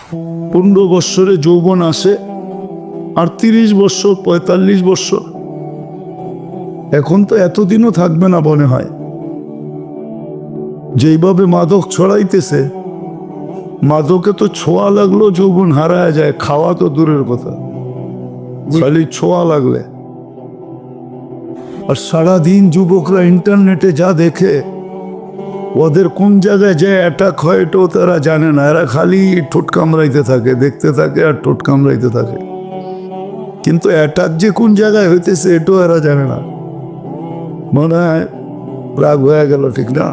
15 বৎসরে যৌবন আসে, আর 30 বৎসর 45 বৎসর। এখন তো এতদিনও থাকবে না মনে হয়। যেইভাবে মাদক ছড়াইতেছে, মাদকে তো ছোঁয়া লাগলো যৌবন হারায় যায়, খাওয়া তো দূরের কথা, খালি ছোঁয়া লাগলে। আর সারাদিন যুবকরা ইন্টারনেটে যা দেখে, ওদের কোন জায়গায় যে অ্যাটাক হয় এটাও তারা জানে না। এরা খালি ঠোঁট কামড়াইতে থাকে, দেখতে থাকে আর ঠোঁট কামড়াইতে থাকে। কিন্তু অ্যাটাক যে কোন জায়গায় হইতেছে এটাও এরা জানে না। মনে হয় রাগ হয়ে গেল, ঠিক না?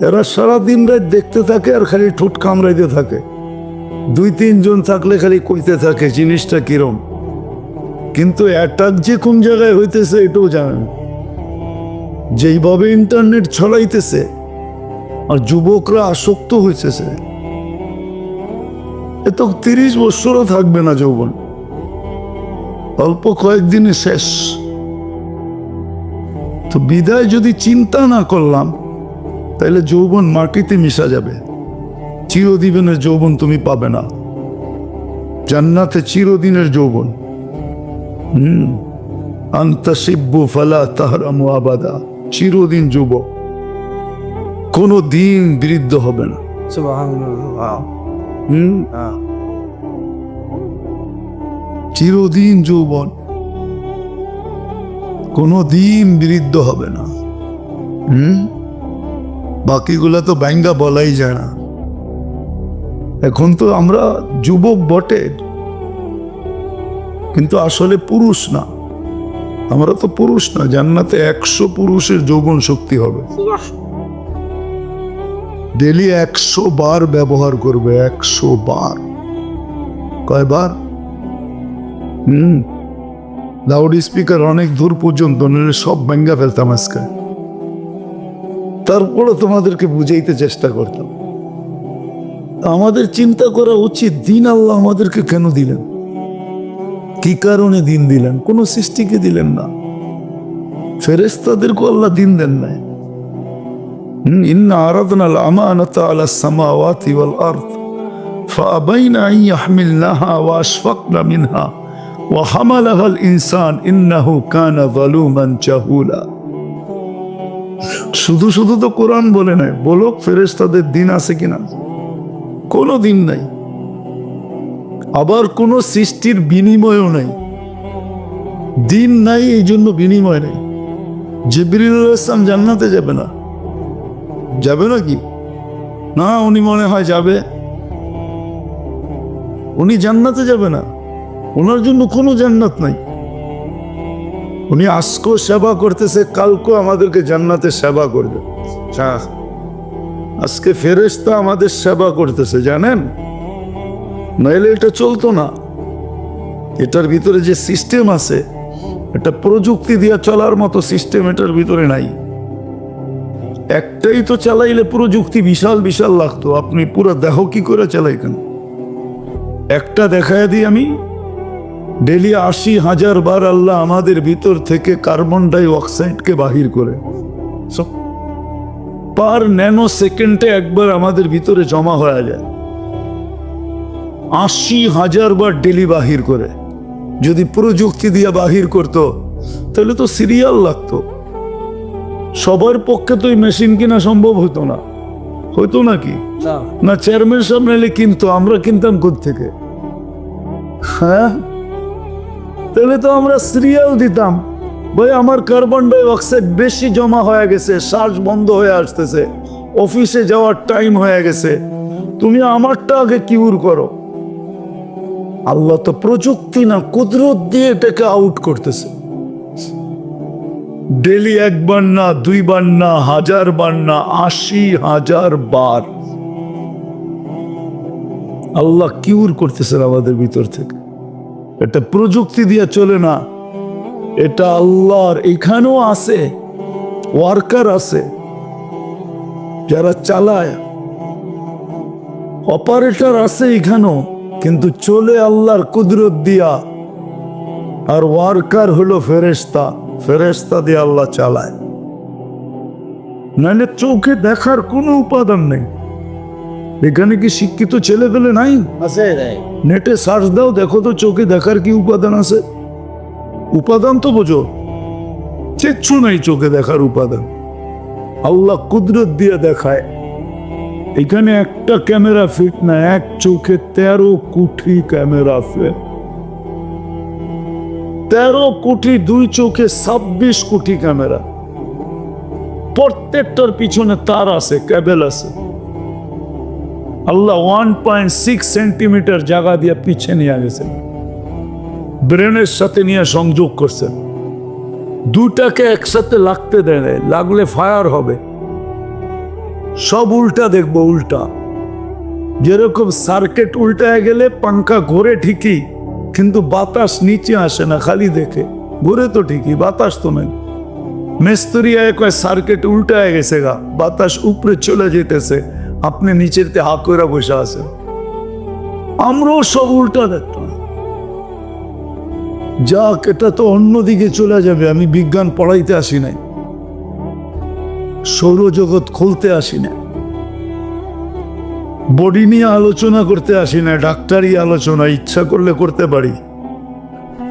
এরা সারাদিন রাত দেখতে থাকে আর খালি ঠোঁট কামড়াইতে থাকে। 2-3 জন থাকলে খালি কইতে থাকে জিনিসটা কিরম। কিন্তু অ্যাটাক যে কোন জায়গায় হইতেছে এটাও জানে না। যেইভাবে ইন্টারনেট ছড়াইতেছে আর যুবকরা আসক্ত হইতেছে, এ তো 30 বছরও থাকবে না যৌবন, অল্প কয়েকদিনে শেষ। তো বিদায় যদি চিন্তা না করলাম, তাহলে যৌবন মাটিতে মিশা যাবে। চিরদিনের যৌবন তুমি পাবে না জান্নাতে, চিরদিনের যৌবন। আনতা শিব্বু ফালা তাহরামু আবাদা, চিরদিন যুবক, কোনো দিন বৃদ্ধ হবে না। চিরদিন যৌবন, কোনো দিন বৃদ্ধ হবে না। বাকিগুলা তো ব্যাঙ্গা বলাই যায় না। এখন তো আমরা যুবক বটে, কিন্তু আসলে পুরুষ না। আমরা তো পুরুষ না। জান্নাতে 100 পুরুষের যৌবন শক্তি হবে। ডেলি 100 বার ব্যবহার করবে, 100 বার। কয়বার? লাউড স্পিকার অনেক দূর পর্যন্ত, নইলে সব ব্যাঙ্গা ফেলতাম আজকে। তারপরে তোমাদেরকে বুঝাইতে চেষ্টা করতাম। আমাদের চিন্তা করা উচিত, দিন আল্লাহ আমাদেরকে কেন দিলেন, কি কারণে দিন দিলেন? কোন সৃষ্টিকে দিলেন না, ফেরেশতাদেরকে আল্লাহ দিন দেন নাই। ইন্না আরাদনা আল আমানাতা আলা সামাওয়াতি ওয়াল আরদ ফাআবাইনা আন ইয়াহমিলনাহা ওয়া আশফাকনা মিনহা ওয়া হামালাহা আল ইনসান ইন্নাহু কানা যালুমান জাহুলা। শুধু শুধু তো কোরআন বলে নাই, বলো ফেরেশতাদের দিন আছে কিনা? কোনো দিন নাই। আবার কোন সৃষ্টির বিনিময়ও নাই। দিন নাই, এই জন্য বিনিময় নেই। জিবরিল আলাইহিস সালাম জান্নাতে যাবে না, যাবে নাকি? না, উনি মনে হয় যাবে। উনি জান্নাতে যাবে না, ওনার জন্য কোনো জান্নাত নাই। উনি আজকেও সেবা করতেছে, কালকেও আমাদেরকে জান্নাতে সেবা করবে। আজকে ফেরেশতা আমাদের সেবা করতেছে, জানেন? নইলে এটা চলতো না। এটার ভিতরে যে সিস্টেম আছে, এটা প্রযুক্তি দিয়ে চলার মতো সিস্টেম এটার ভিতরে নাই। একটাই তো চালাইলে প্রযুক্তি বিশাল বিশাল লাগতো। আপনি পুরো দেহ কি করে চালাইতেন? একটা দেখায় দিই আমি, ডেলি 80,000 বার আল্লাহ আমাদের ভিতর থেকে কার্বন ডাই অক্সাইডকে বাহির করে, পার ন্যানো সেকেন্ডে একবার আমাদের ভিতরে জমা হয়ে যায়। 80,000 বার ডেলি বাহির করে। যদি প্রযুক্তি দিয়ে বাহির করত, তাহলে তো সিরিয়াল লাগতো। সবার পক্ষে তো এই মেশিন কিনা সম্ভব হতো না। হইতো নাকি? না, চেয়ারম্যান সাহেব নাইলে কিনতো, আমরা কিনতাম কোত্থেকে? হ্যাঁ, তাহলে তো আমরা সিরিয়াল দিতাম, ভাই আমার কার্বন ডাই অক্সাইড বেশি জমা হয়ে গেছে, শ্বাস বন্ধ হয়ে আসতেছে, অফিসে যাওয়ার টাইম হয়ে গেছে, তুমি আমারটা আগে কিউর করো। আল্লাহ তো প্রযুক্তি না, কুদরত দিয়ে এটাকে আউট করতেছে। ডেলি 1 বার না, 2 বার না, 1000 বার না, 80,000 বার আল্লাহ কিউর করতেছেন আমাদের ভিতর থেকে। এটা প্রযুক্তি দিয়ে চলে না, এটা আল্লাহর। এখানেও আছে ওয়ার্কার, আছে যারা চালায়, অপারেটর আছে এখানেও, কিন্তু চলে আল্লাহর কুদরত দিয়া। আর ওয়ার্কার হলো ফেরেশতা, ফেরেশতা দিয়ে আল্লাহ চালায়। নাহলে চোখে দেখার কোনো উপাদান নেই। এখানে কি শিক্ষিত ছেলে পেলে নাই? আছে নেটে সার্চ দাও, দেখো তো চোখে দেখার কি উপাদান আছে। উপাদান তো বোঝো, কিচ্ছু নাই চোখে দেখার উপাদান। আল্লাহ কুদরত দিয়ে দেখায়। এখানে একটা ক্যামেরা ফিট না, এক চোখে 13 কোটি ক্যামেরা ফিট। 13 কোটি, 2 চোখে 26 কোটি ক্যামেরা। প্রত্যেকটার পিছনে তার আছে, কেবল আছে। আল্লাহ 1.6 সেন্টিমিটার জায়গা দিয়ে পিছিয়ে নিয়ে গেছেন, ব্রেনের সাথে নিয়ে সংযোগ করছেন। দুটাকে একসাথে লাগতে দেয় নাই, লাগলে ফায়ার হবে। সব উল্টা দেখবো, উল্টা। যেরকম সার্কিট উল্টায় গেলে পাঙ্খা ঘোরে ঠিকই, কিন্তু বাতাস নিচে আসে না, খালি দেখে। ঘুরে তো ঠিকই, বাতাস তো নাই। মিস্ত্রি কয় সার্কিট উল্টায় গেছে গা, বাতাস উপরে চলে যেতেছে, আপনি নিচেতে হাত করে বসে আছেন। আমরাও সব উল্টা দেখতাম। যাক, এটা তো অন্যদিকে চলে যাবে। আমি বিজ্ঞান পড়াইতে আসি নাই, সৌরজগৎ খুলতে আসি না, বডি নিয়ে আলোচনা করতে আসি না, ডাক্তারি আলোচনা ইচ্ছা করলে করতে পারি,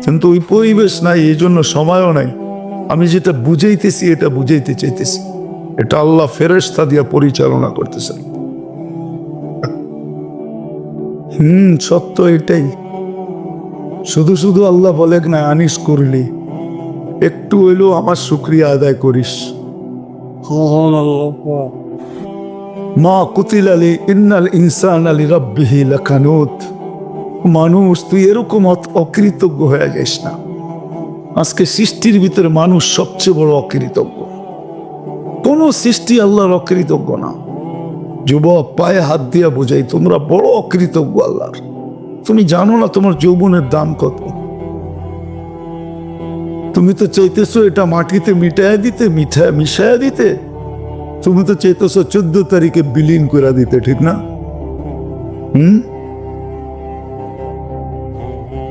কিন্তু ওই পরিবেশ নাই, এই জন্য সময়ও নাই। আমি যেটা বুঝাইতেছি এটা বুঝাইতে চাইতেছি, এটা আল্লাহ ফেরেশতা দিয়ে পরিচালনা করতেছেন। সত্য এটাই। শুধু শুধু আল্লাহ বলে না আনিস করলি, একটু হইলেও আমার শুকরিয়া আদায় করিস। মা কুতিল আলী ইন্নাল ইনসান আলী রাব্বিহি লাকানুত। মানুষ, তুই এরকম অকৃতজ্ঞ হয়ে যাস না। আজকে সৃষ্টির ভিতরে মানুষ সবচেয়ে বড় অকৃতজ্ঞ। কোন সৃষ্টি আল্লাহর অকৃতজ্ঞ না। যুবক, পায়ে হাত দিয়া বোঝাই, তোমরা বড় অকৃতজ্ঞ আল্লাহর। তুমি জানো না তোমার যৌবনের দাম কত। তুমি তো চাইতেছো এটা মাটিতে মিটাইয়া দিতে, মিশাইয়া দিতে। তুমি তো চাইতেছো 14 তারিখে বিলীন করে দিতে, ঠিক না?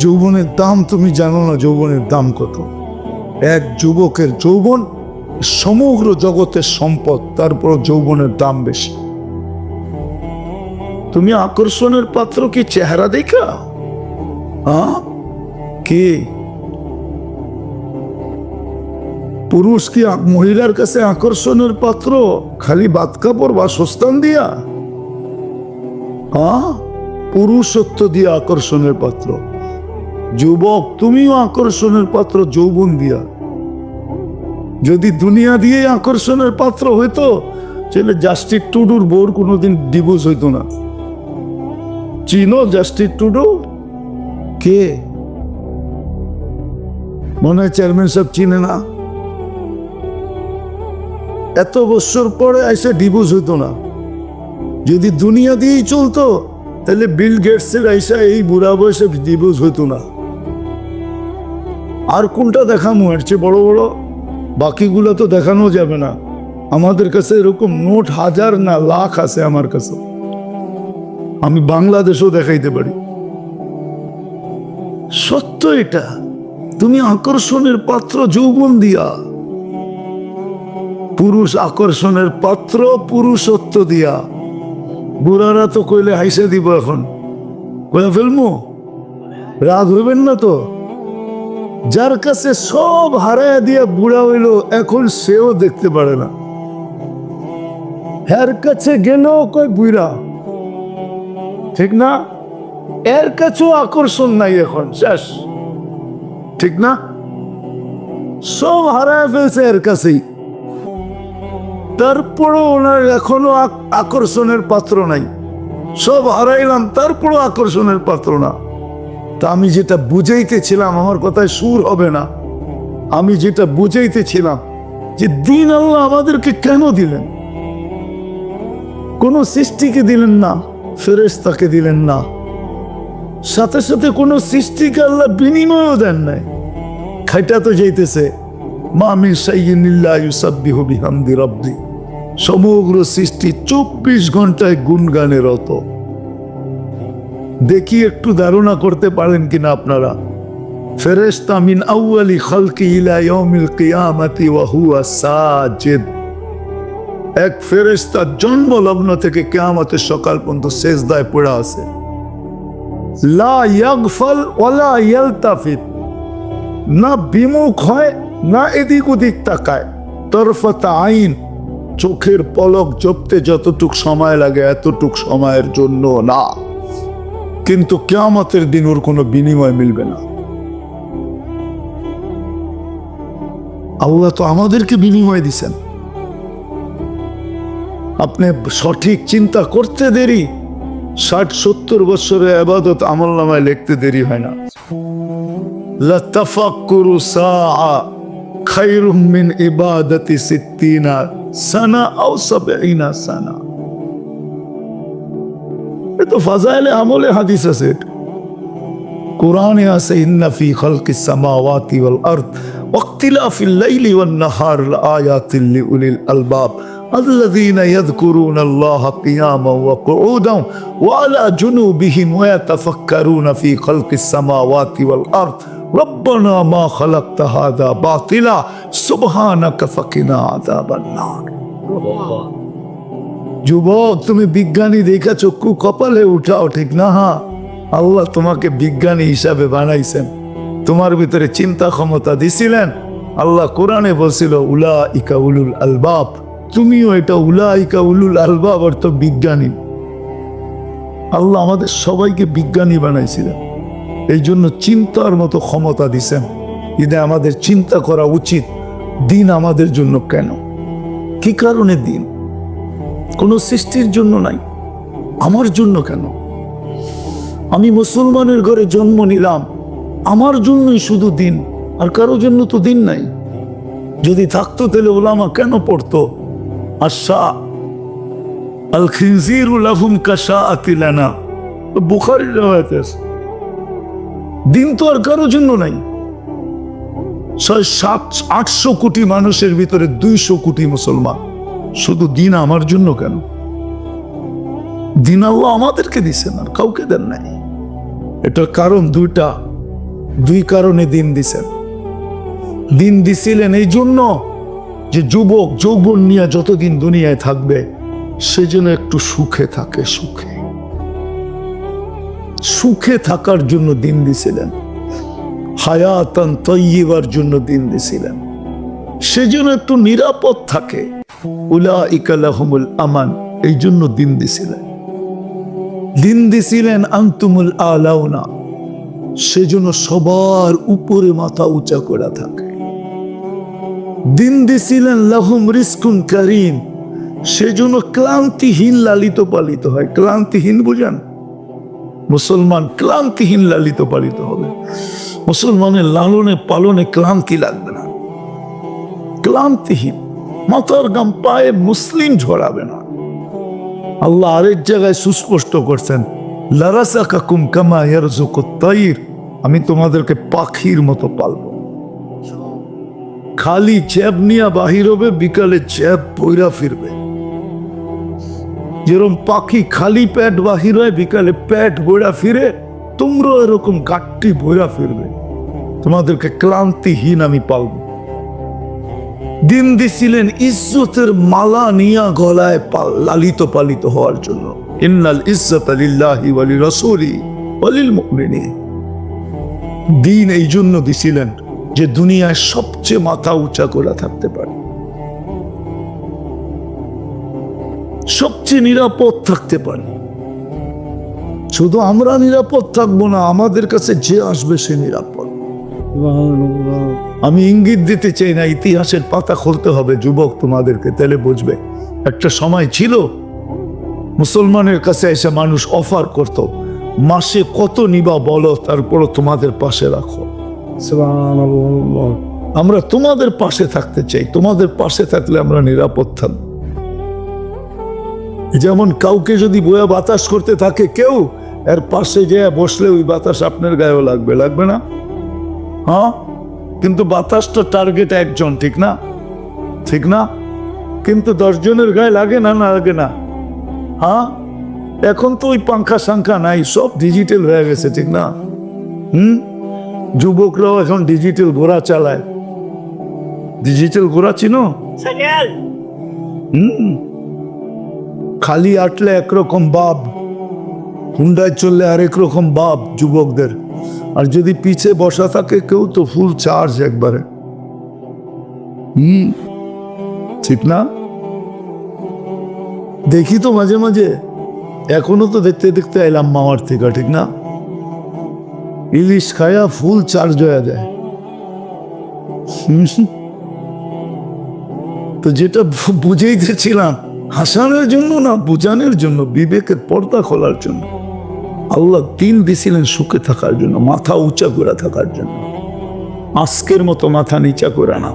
যৌবনের দাম তুমি জানো না, যৌবনের দাম কত। এক যুবকের যৌবন সমগ্র জগতের সম্পদ, তারপর যৌবনের দাম বেশি। তুমি আকর্ষণের পাত্র কি চেহারা দেখা? কে পুরুষ কি মহিলার কাছে আকর্ষণের পাত্র খালি বাত কাপড় বা সস্তান দিয়া? পুরুষত্ব দিয়ে আকর্ষণের পাত্র। যুবক, তুমিও আকর্ষণের পাত্র যৌবন দিয়া। যদি দুনিয়া দিয়ে আকর্ষণের পাত্র হইতো, তাহলে জাস্টিস টুডুর বোর কোনোদিন ডিভোর্স হইতো না। চিনো জাস্টিস টুডু? কে? মনে হয় চেয়ারম্যান সাহেব চিনে না। এত বছর পরে এসে ডিভোর্স হইতো না। যদি দুনিয়া দিয়েই চলতো, তাহলে বিল গেটসের আইসা এই বুড়া বয়সে ডিভোর্স হইতো না। আর কোনটা দেখামো এর চেয়ে বড় বড়? বাকিগুলো তো দেখানো যাবে না। আমাদের কাছে এরকম নোট হাজার না লাখ আছে আমার কাছে। আমি বাংলাদেশও দেখাইতে পারি। সত্য এটা। তুমি আকর্ষণের পাত্র যৌবন দিয়া। পুরুষ আকর্ষণের পাত্র পুরুষত্ব দিয়া। বুড়ারা তো কইলে হাইসে দিব, এখন কইয়া ফেলমো, রাগ হইবেন না তো। যার কাছে সব হারাইয়া দিয়া বুড়া হইল, এখন সেও দেখতে পারে না। এর কাছে গেলেও কই বুড়া, ঠিক না? এর কাছেও আকর্ষণ নাই, এখন শেষ, ঠিক না? সব হারায় ফেলছে এর কাছেই, তারপরও ওনার এখনো আকর্ষণের পাত্র নাই। সব হারাইলাম, তারপরও আকর্ষণের পাত্র না। তা আমি যেটা বুঝাইতেছিলাম, আমার কথায় সুর হবে না। আমি যেটা বুঝাইতেছিলাম যে দিন আল্লাহ আমাদেরকে কেন দিলেন? কোন সৃষ্টিকে দিলেন না, ফেরেশতাকে দিলেন না, সাথে সাথে কোন সৃষ্টিকে আল্লাহ বিনিময়ও দেন নাই। খাইটা তো যাইতেছে, মা মিন শাইইন ইল্লা ইউসাব্বিহু বিহামদি রাব্বি। সমগ্র সৃষ্টি 24 ঘন্টায় গুণগানে রত। দেখি একটু ধারণা করতে পারেন কিনা আপনারা। ফেরেশতা মিন আউয়ালি খালকি ইলা ইয়াউমিল কিয়ামাতি ওয়া হুয়া সাজিদ। এক ফেরেশতা জন্মলগ্ন থেকে কিয়ামতের সকাল পর্যন্ত সেজদায় পড়ে আছে। লা ইয়াগফাল ওয়ালা ইয়ালতাফিত, না বিমুখ হয় না এদিক ওদিক তাকায়। তরফাত আইন, চোখের পলক জপতে যতটুক সময় লাগে এতটুক সময়ের জন্য না। কিন্তু কিয়ামতের দিন ওর কোনো বিনিময় মিলবে না। আল্লাহ তো আমাদেরকে বিনিময় দিছেন। আপনি সঠিক চিন্তা করতে দেরি, 60-70 বছরের ইবাদত আমলনামায় লিখতে দেরি হয় না। লা তাফাক্কুরু সাআ খায়রুম মিন ইবাদাতি 60 সানা আও 70 সানা। তো ফাজাইলে আমলে হাদিস আছে, কোরআনে আছে, ইন্না ফি খালকিস সামাওয়াতি ওয়াল আরদ ওয়াক্তিলাফিল লাইলি ওয়ান নাহার লাআয়াতিন লিউলিল আলবাব আল্লাযীনা ইয়াযকুরুনাল্লাহা কিয়ামান ওয়া কুউদান ওয়া আলা জুনুবিহিম ওয়া ইয়াতাফাক্কারুনা ফি খালকিস সামাওয়াতি ওয়াল আরদ রব্বানা মা খালাকতা হাযা বাতিলা সুবহানাকা ফাকিনা আযাবান নার। যুবক, তুমি বিজ্ঞানী দেখা চক্ষু কপালে উঠাও, ঠিক না? হ্যাঁ, আল্লাহ তোমাকে বিজ্ঞানী হিসাবে বানাইছেন, তোমার ভিতরে চিন্তা ক্ষমতা দিছিলেন। আল্লাহ কোরআনে বলছিল উলাইকা উলুল আলবাব, তুমিও এটা উলাইকা উলুল আলবাব অর্থ বিজ্ঞানী। আল্লাহ আমাদের সবাইকে বিজ্ঞানী বানাইছিলেন, এই জন্য চিন্তার মতো ক্ষমতা দিছেন। ঈদে আমাদের চিন্তা করা উচিত, দিন আমাদের জন্য কেন, কি কারণে দিন? কোনো সৃষ্টির জন্য নাই, আমার জন্য কেন? আমি মুসলমানের ঘরে জন্ম নিলাম, আমার জন্যই শুধু দিন, আর কারো জন্য তো দিন নাই। যদি থাকতো তাহলে ওলামা কেন পড়তো? আশা আল খিনজিরু লাহুম কাশাআতি লানা, বুখারীর riwayat আছে। দিন তো আর কারো জন্য নাই। 700-800 কোটি মানুষের ভিতরে 200 কোটি মুসলমান, শুধু দিন আমার জন্য কেন? দিন আল্লাহ আমাদেরকে দিছেন, আর কাউকে দেন নাই। এটার কারণ দুইটা, দুই কারণে দিন দিছেন। দিন দিছিলেন এই জন্য যে যুবক যৌবন নিয়ে যতদিন দুনিয়ায় থাকবে সে যেন একটু সুখে থাকে, সুখে সুখে থাকার জন্য দিন দিছিলেন। হায়াতান তাইয়্যিবার জন্য দিন দিছিলেন, সে যেন একটু নিরাপদ থাকে। উলাইকা লাহুমুল আমান, এই জন্য দিন দিছিলেন। দিন দিছিলেন আনতুমুল আলাউনা, সেজন্য সবার উপরে মাথা উঁচা করে থাকে। দিন দিছিলেন লাহুম রিজকুন কারীম, সেজন্য ক্লান্তিহীন লালিত পালিত হয়। ক্লান্তিহীন বুঝেন? মুসলমান ক্লান্তিহীন লালিত পালিত হবে। মুসলমানের লালনে পালনে ক্লান্তি লাগবে না, ক্লান্তিহীন, মাথার গাম পায়ে মুসলিম ঝরাবে না। আল্লাহ আরেক জায়গায় সুস্পষ্ট করছেন, লারাযাকাকুম কামা ইয়ারযুকুত তাইর, আমি তোমাদেরকে পাখির মতো পালবো। খালি চ্যাপ নিয়ে বাহির হবে, বিকালে চ্যাপ বইরা ফিরবে। যেরকম পাখি খালি পেট বাহির হয়, বিকালে পেট বইরা ফিরে, তোমরা এরকম গাট্টি বইরা ফিরবে। তোমাদেরকে ক্লান্তিহীন আমি পালবো। দিন দিছিলেন ইজ্জতের মালা নিয়া গলায় লালিত পালিত হওয়ার জন্য। ইন্নাল ইজ্জাতা লিল্লাহি ওয়া লিরাসূলি ওয়া লিল মুমিনিন। দিন এই জন্য দিছিলেন যে দুনিয়ায় সবচেয়ে মাথা উঁচা করে থাকতে পারে, সবচেয়ে নিরাপদ থাকতে পারে। শুধু আমরা নিরাপদ থাকবো না, আমাদের কাছে যে আসবে সে নিরাপদ। আমি ইঙ্গিত দিতে চাই না, ইতিহাসের পাতা খুলতে হবে যুবক তোমাদেরকে, তাহলে বুঝবে। একটা সময় ছিল মুসলমানের কাছে এসে মানুষ অফার করত, মাসে কত নিবা বলো, তারপরও তোমাদের পাশে রাখো। আমরা তোমাদের পাশে থাকতে চাই, তোমাদের পাশে থাকলে আমরা নিরাপদ থাকবো। যেমন কাউকে যদি বয়া বাতাস করতে থাকে কেউ, এর পাশে যে বসলে ওই বাতাস আপনার গায়েও লাগবে, লাগবে না? হ্যাঁ, কিন্তু বাতাসটা টার্গেট একজন, ঠিক না? ঠিক না? কিন্তু 10 জনের গায়ে লাগে না, না লাগে না? হ্যাঁ, এখন তো ওই পাঙ্খা সাংখা নাই, সব ডিজিটাল হয়ে গেছে, ঠিক না? যুবকরাও এখন ডিজিটাল ঘোড়া চালায়। ডিজিটাল ঘোড়া চিনো? খালি আটলে একরকম ভাব, হুন্ডায় চললে আরেক রকম ভাব যুবকদের, আর যদি পিছে বসা থাকে কেউ তো ফুল চার্জ একবারে। ঠিক না? দেখি তো মাঝে মাঝে, এখনো তো দেখতে দেখতে এলাম মামার থেকে, ঠিক না? ইলিশ খায়া ফুল চার্জ হয়ে যায়। তো যেটা বুঝাইতেছিলাম, হাসানোর জন্য না, বুঝানোর জন্য, বিবেকের পর্দা খোলার জন্য। আল্লাহ দিন দিছিলেন সুখে থাকার জন্য, মাথা উঁচা করে থাকার জন্য। আজকের মতো মাথা নিচা করে না।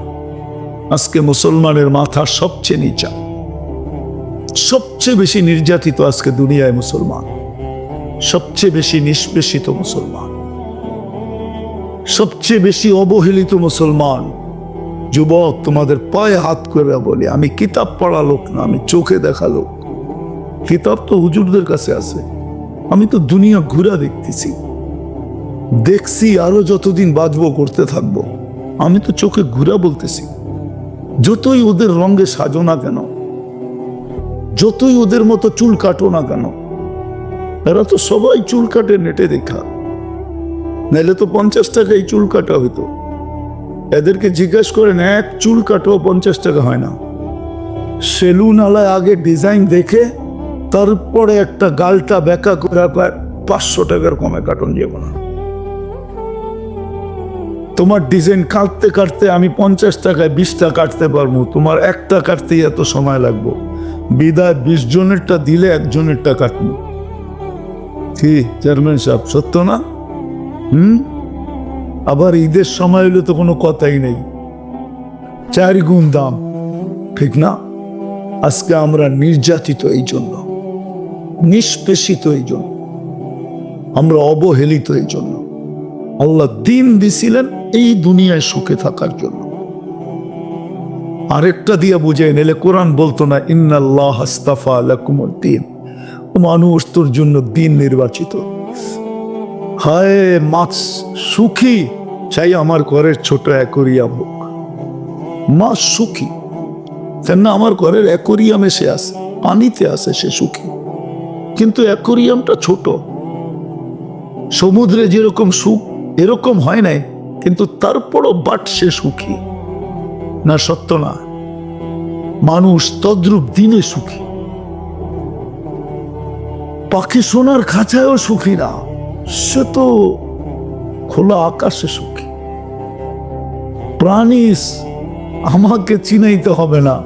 আজকে মুসলমানের মাথা সবচেয়ে নিচা, সবচেয়ে বেশি নির্যাতিত আজকে দুনিয়ায় মুসলমান, সবচেয়ে বেশি নিষ্পেষিত মুসলমান, সবচেয়ে বেশি অবহেলিত মুসলমান। যুবক, তোমাদের পায়ে হাত করে বলি, আমি কিতাব পড়া লোক না, আমি চোখে দেখা লোক। কিতাব তো হুজুরদের কাছে আছে, আমি তো দুনিয়া ঘুরা দেখতেছি, দেখছি, আরো যতদিন বাঁচবো করতে থাকবো। আমি তো চোখে ঘুরা বলতেছি। যতই ওদের রঙে সাজো না কেন, যতই ওদের মতো চুল কাটো না কেন, এরা তো সবাই চুল কাটে নেটে দেখা, নাইলে তো 50 টাকায় চুল কাটা হইতো। এদেরকে জিজ্ঞাসা করেন, এক চুল কাটো 50 টাকা হয় না। সেলুন আলায় আগে ডিজাইন দেখে তারপরে একটা গালটা বেঁকা করে 500 টাকার কমে কাটন যাবো না। তোমার ডিজাইন কাটতে কাটতে আমি 50 টাকায় 20টা কাটতে পারবো, তোমার একটা কাটতেই এত সময় লাগবো। বিদায় 20 জনেরটা দিলে একজনেরটা কাটবো। কি চেয়ারম্যান সাহেব, সত্য না? আবার ঈদের সময় হলে তো কোনো কথাই নেই, 4 গুণ দাম, ঠিক না? আজকে আমরা নির্যাতিত এই জন্য, নিষ্পেষিত এই জন্য, আমরা অবহেলিত এই জন্য। আল্লাহ দিন দিছিলেন এই দুনিয়ায় সুখে থাকার জন্য। আরেকটা দিয়ে বুঝে নিলে কোরআন বলতো না, ইন্নাল্লাহ আস্তাফা লাকুমুদ দ্বীন, মানুষ তোর জন্য দিন নির্বাচিত। হায় মাছ সুখী, চাই আমার ঘরের ছোট অ্যাকোরিয়াম হোক। মাছ সুখী, কেন না? আমার ঘরের অ্যাকোরিয়ামে সে আছে, পানিতে আছে, সে সুখী। কিন্তু অ্যাকোরিয়ামটা ছোট। সমুদ্রে যেরকম সুখ এরকম হয় নাই, কিন্তু তারপরও বাট সে সুখী না? সত্য না? মানুষ তদ্রূপ দিনে সুখী। পাখি সোনার খাঁচায়ও সুখী না, সে তো খোলা আকাশে সুখী। প্রাণী আমাকে চিনাইতে হবে না,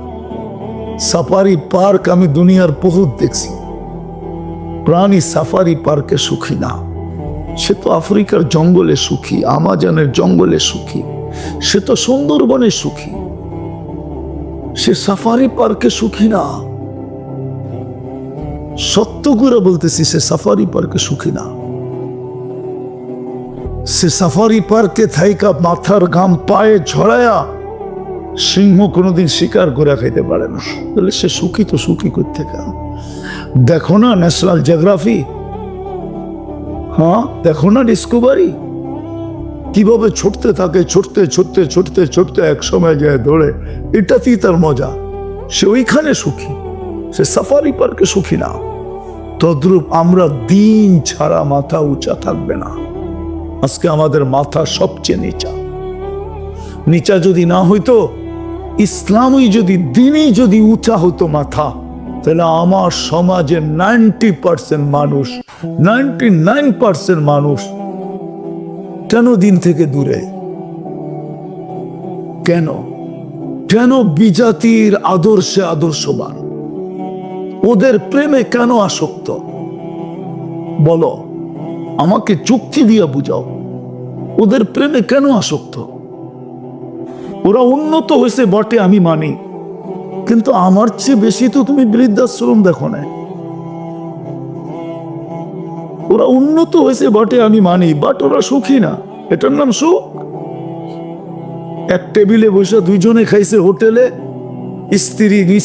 সাফারি পার্ক আমি দুনিয়ার বহুত দেখছি, প্রাণী সাফারি পার্কে সুখী না। সে তো আফ্রিকার জঙ্গলে সুখী, আমাজনের জঙ্গলে সুখী, সে তো সুন্দরবনে সুখী, সে সাফারি পার্কে সুখী না। সত্য করে বলতেছি, সে সাফারি পার্কে সুখী না। সে সাফারি পার্কে থাইকা মাথার ঘাম পায়ে ঝরায়া সিংহ কোনোদিন শিকার করে খাইতে পারে না, তাহলে সে সুখী তো সুখী করতে। দেখো না ন্যাশনাল জিওগ্রাফি, হ্যাঁ দেখো না ডিসকভারি, কিভাবে ছুটতে থাকে, ছুটতে ছুটতে ছুটতে ছুটতে এক সময় যায় দৌড়ে। এটাতেই তার মজা, সে ওইখানে সুখী, সে সাফারি পার্কে সুখী না। তদ্রূপ আমরা দিন ছাড়া মাথা উঁচা থাকবে না। আজকে আমাদের মাথা সবচেয়ে নিচা। নিচা যদি না হইতো, ইসলামই যদি, দিনই যদি উঁচা হতো মাথা, তাহলে আমার সমাজে 90% মানুষ, 99% মানুষ কেন দিন থেকে দূরে? কেন? কেন বিজাতির আদর্শে আদর্শবান? ওদের প্রেমে কেন আসক্ত? বলো, আমাকে যুক্তি দিয়ে বুঝাও, ওদের প্রেমে কেন আসক্ত? ওরা উন্নত হয়েছে বটে, আমি মানি, কিন্তু আমার চেয়ে বেশি তো তুমি বৃদ্ধাশ্রম দেখো না। ওরা উন্নত হয়েছে বটে, আমি মানি, বাট ওরা সুখী না। এটার নাম সুখ? এক টেবিলে বসে দুইজনে খাইছে হোটেলে,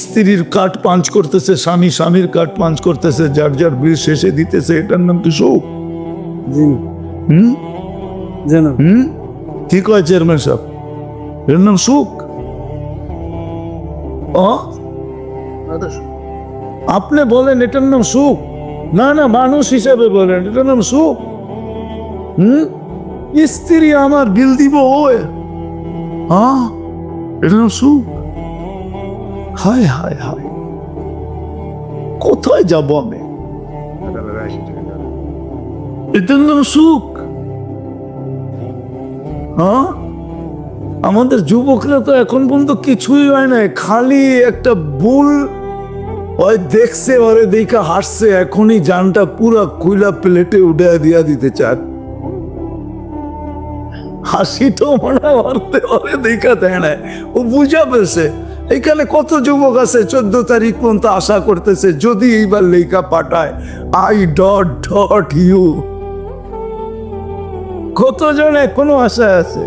স্ত্রীর কাঠ পাঞ্চ করতেছে, স্বামী স্বামীর কাঠ পাঞ্চ করতেছে, যার যার বিল শেষে দিতেছে, এটার নাম কি সুখ? কি কয় চেয়ারম্যান সাহেব, এর নাম সুখ? আপনি বলেন এটার নাম সুখ? না না, মানুষ হিসেবে বলেন এটার নাম সুখ? স্ত্রী আমার বিল দিব ওই, হ্যাঁ এটার নাম সুখ? হায় হায় হায়, কোথায় যাব আমি? এটার নাম সুখ? হ্যাঁ, আমাদের যুবকরা তো এখন পর্যন্ত কিছুই হয় না, খালি একটা ভুল ওই দেখছে, ওরে দেখা হাসছে, এখনই জানটা পুরা কুইলা প্লেটে উঠে দিয়া দিতে চান। হাসি তো মনে অর্থে ওরে দেখা দেয় না, ও বুঝা পেয়েছে। এখানে কত যুবক আছে 14 তারিখ পর্যন্ত আশা করতেছে যদি এইবার লেখা পাঠায় আই ডট ডট ইউ। কতজন এখনো আশা আছে?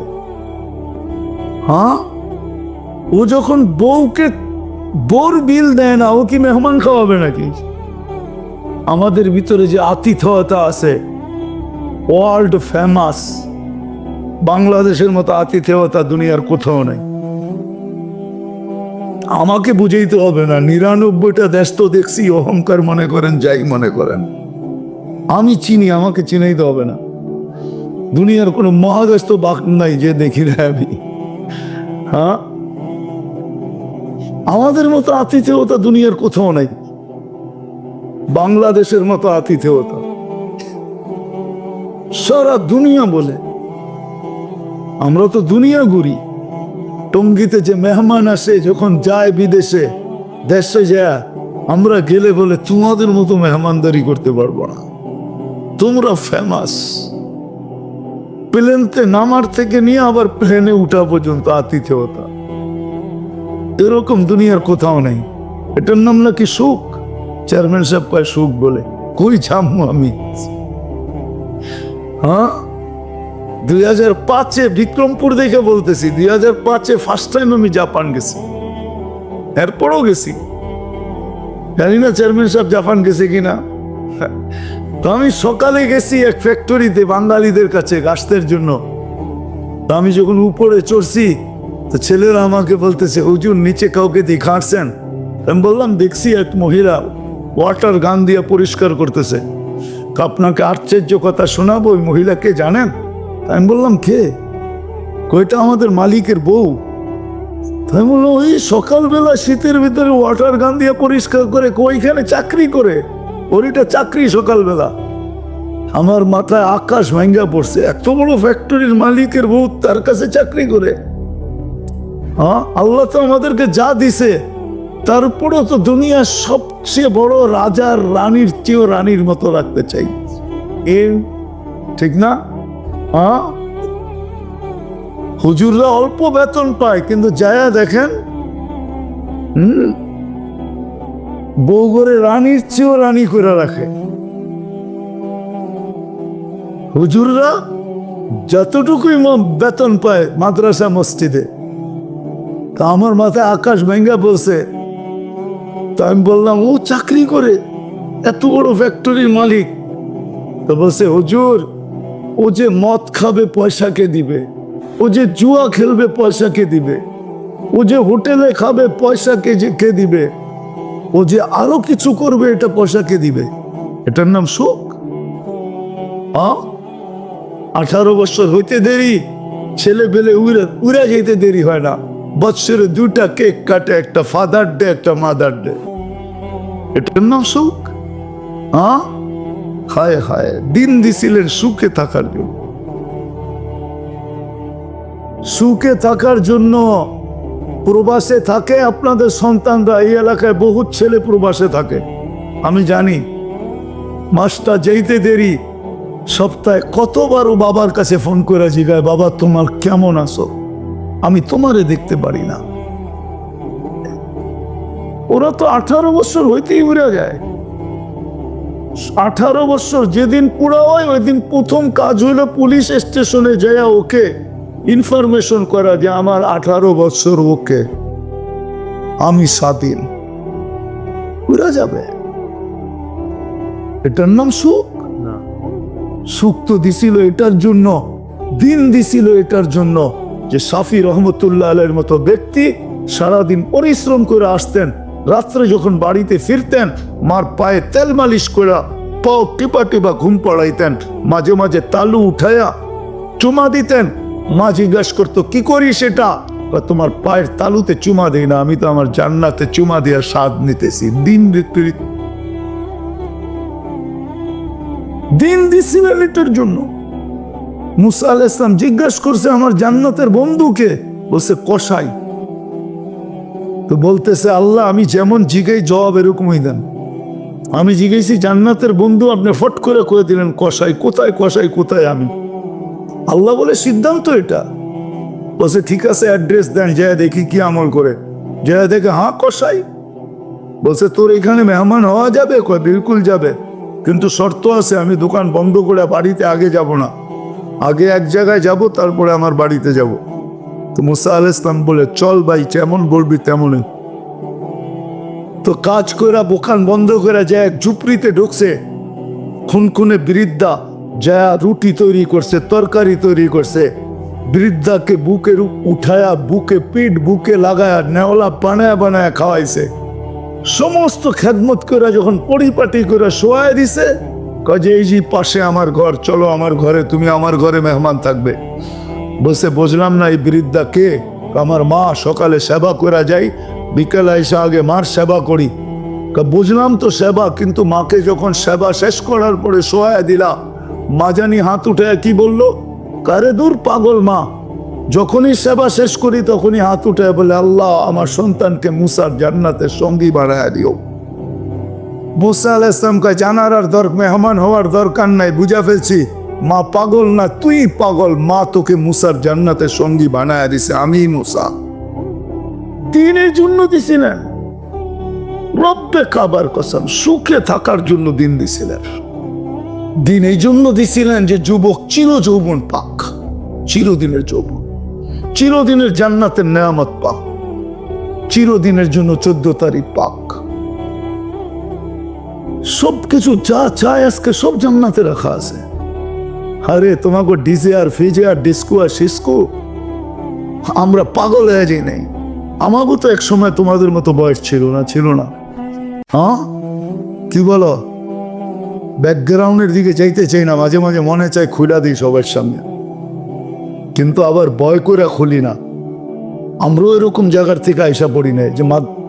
হ্যাঁ, ও যখন বউকে বোর বিল দেয় না, ও কি মেহমান খাওয়াবে নাকি? আমাদের ভিতরে যে আতিথেয়তা আছে ওয়ার্ল্ড ফেমাস, বাংলাদেশের মতো আতিথেয়তা দুনিয়ার কোথাও নাই। আমাকে বুঝাইতে হবে না, 99টা দেশ তো দেখছি, অহংকার মনে করেন যাই মনে করেন, আমি চিনি, আমাকে চিনাইতে হবে না। দুনিয়ার কোনো মহাদেশ তো বাক নাই যে দেখি না আমি। হ্যাঁ, আমাদের মতো আতিথেয়তা দুনিয়ার কোথাও নাই, বাংলাদেশের মতো আতিথেয়তা সারা দুনিয়া বলে। আমরা তো দুনিয়া ঘুরি, টঙ্গিতে যে মেহমান আসে যখন যায় বিদেশে, দেশে যায়, আমরা গেলে বলে তোমাদের মতো মেহমানদারি করতে পারবো না, তোমরা ফেমাস। প্লেনতে নামার থেকে নিয়ে আবার প্লেনে উঠা পর্যন্ত আতিথেয়তা, এরকম দুনিয়ার কোথাও নেই। এটার নাম নাকি সুখ? চেয়ারম্যান সাহেব কয় সুখ বলে, কই যাবো আমি? হ্যাঁ, 2005-এ বিক্রমপুর দেখে বলতেছি, 2005-এ ফার্স্ট টাইম আমি জাপান গেছি, এরপরও গেছি, জানি না চেয়ারম্যান সাহেব জাপান গেছে কিনা। তো আমি সকালে গেছি এক ফ্যাক্টরিতে বাঙালিদের কাছে গাছদের জন্য। তো আমি যখন উপরে চড়ছি, তো ছেলেরা আমাকে বলতেছে হুজুর নিচে কাউকে দেখাচ্ছেন? আমি বললাম দেখছি এক মহিলা ওয়াটার গান দিয়ে পরিষ্কার করতেছে। তো আপনাকে আশ্চর্য কথা শোনাবো, ওই মহিলাকে জানেন? আমি বললাম কে? কইটা আমাদের মালিকের বউ। আমি বললাম ওই সকালবেলা শীতের ভিতরে ওয়াটার গান দিয়ে পরিষ্কার করে, ওইখানে চাকরি করে, ওইটা চাকরি সকালবেলা। আমার মাথায় আকাশ ভাঙ্গা পড়ছে, এত বড় ফ্যাক্টরির মালিকের বউ তার কাছে চাকরি করে। হ্যাঁ, আল্লাহ তো আমাদেরকে যা দিছে তারপরেও তো দুনিয়ার সবচেয়ে বড় রাজার রানীর চেয়েও রানীর মতো রাখতে চাই, ঠিক না? হ্যাঁ, হুজুররা অল্প বেতন পায়, কিন্তু যায়া দেখেন বউ করে রানীর চেয়েও রানী করে রাখে। হুজুররা যতটুকুই বেতন পায় মাদ্রাসা মসজিদে। তা আমার মাথায় আকাশ ভেঙ্গা বলছে। তা আমি বললাম ও চাকরি করে, এত বড় ফ্যাক্টরির মালিক। তো বলছে হুজুর ও যে মদ খাবে পয়সা কে দিবে, ও যে জুয়া খেলবে পয়সা কে দিবে, ও যে হোটেলে খাবে পয়সা কে দিবে, ও যে আরো কিছু করবে এটা পয়সা কে দিবে? এটার নাম সুখ? 18 বছর হইতে দেরি, ছেলে পেলে উড়া যেতে দেরি হয় না। বৎসরে 2টা কেক কাটে, একটা ফাদার ডে একটা মাদার ডে। এটার নাম সুখ? হায় হায়, দিন দিছিলেন সুখে থাকার জন্য। সুখে থাকার জন্য প্রবাসে থাকে আপনাদের সন্তানরা। এই এলাকায় বহুত ছেলে প্রবাসে থাকে, আমি জানি। মাসটা যেতে দেরি, সপ্তাহে কতবারও বাবার কাছে ফোন করে জিগায় বাবা তোমার কেমন আছো, আমি তোমারে দেখতে পারি না। ওরা তো 18 বছর হইতেই উড়ে যায়। 18 বছর যেদিন পুরা হয় ওই দিন প্রথম কাজ হইলো পুলিশ স্টেশনে যায় ওকে ইনফরমেশন করা যে আমার 18 বছর, ওকে আমি স্বাধীন। উড়ে যাবে। এটার নাম সুখ? সুখ তো দিছিল এটার জন্য, দিন দিছিল এটার জন্য যে সাফি রহমতুল্লাহ আলাইহির মতো ব্যক্তি সারাদিন পরিশ্রম করে আসতেন, রাত্রে যখন বাড়িতে ফিরতেন মার পায়ে তেল মালিশ করে পাও টিপা টিপা ঘুম পড়াইতেন, মাঝে মাঝে তালু উঠাইয়া চুমা দিতেন। মা জিজ্ঞাসা করতো কি করি সেটা? তোমার পায়ের তালুতে চুমা দিই না, আমি তো আমার জান্নাতে চুমা দিয়ে স্বাদ নিতেছি। দিন দিছিলেন এটার জন্য। মুসা আলাইহিস সালাম জিজ্ঞাসা করছে আমার জান্নাতের বন্ধুকে, বলছে কসাই। তো বলতেছে আল্লাহ আমি যেমন জিগাই জবাব এরকমই দেন। আমি জিজ্ঞেসি জান্নাতের বন্ধু, আপনি ফট করে দিলেন কসাই। কোথায় কসাই, কোথায় আমি? আল্লাহ বলে সিদ্ধান্ত এটা। বলছে ঠিক আছে অ্যাড্রেস দেন, যায় দেখি কি আমল করে। যায় দেখে হ্যাঁ কসাই। বলছে তোর এখানে মেহমান হওয়া যাবে? কয় বিলকুল যাবে, কিন্তু শর্ত আছে, আমি দোকান বন্ধ করে বাড়িতে আগে যাব না, আগে এক জায়গায় যাব তারপরে আমার বাড়িতে যাব। তো মুসা আলাইহিস সালাম বলে চল ভাই, যেমন বলবি তেমনই। তো কাজ করে দোকান বন্ধ করে যায় এক ঝুপড়িতে ঢুকছে। খুনখুনে বৃদ্ধা যা রুটি তৈরি করছে, তরকারি তৈরি করছে। বৃদ্ধাকে বুকে উঠায়া বুকে পিঠ বুকে লাগায়া নেওলা বানায়া বানায়া খাওয়াইছে। সমস্ত খেদমত করে যখন পরিপাটি করে শোয়াই দিছে, কাজে এই যে পাশে আমার ঘর, চলো আমার ঘরে, তুমি আমার ঘরে মেহমান থাকবে। বলছে বুঝলাম না এই বৃদ্ধা কে? আমার মা, সকালে সেবা করে যাই, বিকেলে এসে আগে মার সেবা করি। বুঝলাম তো সেবা, কিন্তু মাকে যখন সেবা শেষ করার পরে শোয়া দিলা, মা জানি হাত উঠে কি বললো, কারে দূর পাগল মা। যখনই সেবা শেষ করি তখনই হাত উঠে বলে আল্লাহ আমার সন্তানকে মুসার জান্নাতের সঙ্গী বানায় দিও। মুসা আলাইহিস সালাম কয় জানার আর মেহমান হওয়ার দরকার নাই, বুঝা ফেলছি। মা পাগল না, তুই পাগল। মা তোকে মুসার জান্নাতের সঙ্গী বানায় দিছে, আমি মুসা। দিনের জন্য দিছিলেন, রব্বে কাবার কসম, সুখে থাকার জন্য দিন দিছিলেন। দিন এই জন্য দিছিলেন যে যুবক চির যৌবন পাক, চিরদিনের যৌবন, চিরদিনের জান্নাতের নেয়ামত পাক, চিরদিনের জন্য 14 তারিখ পাক। সবকিছু যা চায় আজকে সব জান্নাতে রাখা আছে। আরে তোমাকে ডিজে আর ফিজে আর ডিস্কো আর সিস্কো আমরা পাগল হয়ে যাই নাই। আমাকেও তো এক সময় তোমাদের মতো বয়স ছিল না, ছিল না? হ্যাঁ কি বলো? ব্যাকগ্রাউন্ডের দিকে যাইতে চাই না, মাঝে মাঝে মনে চায় খুলা দিই সবার সামনে, কিন্তু আবার ভয় করে খুলি না। আমরাও এরকম জায়গার থেকে আইসা পড়ি নাই যে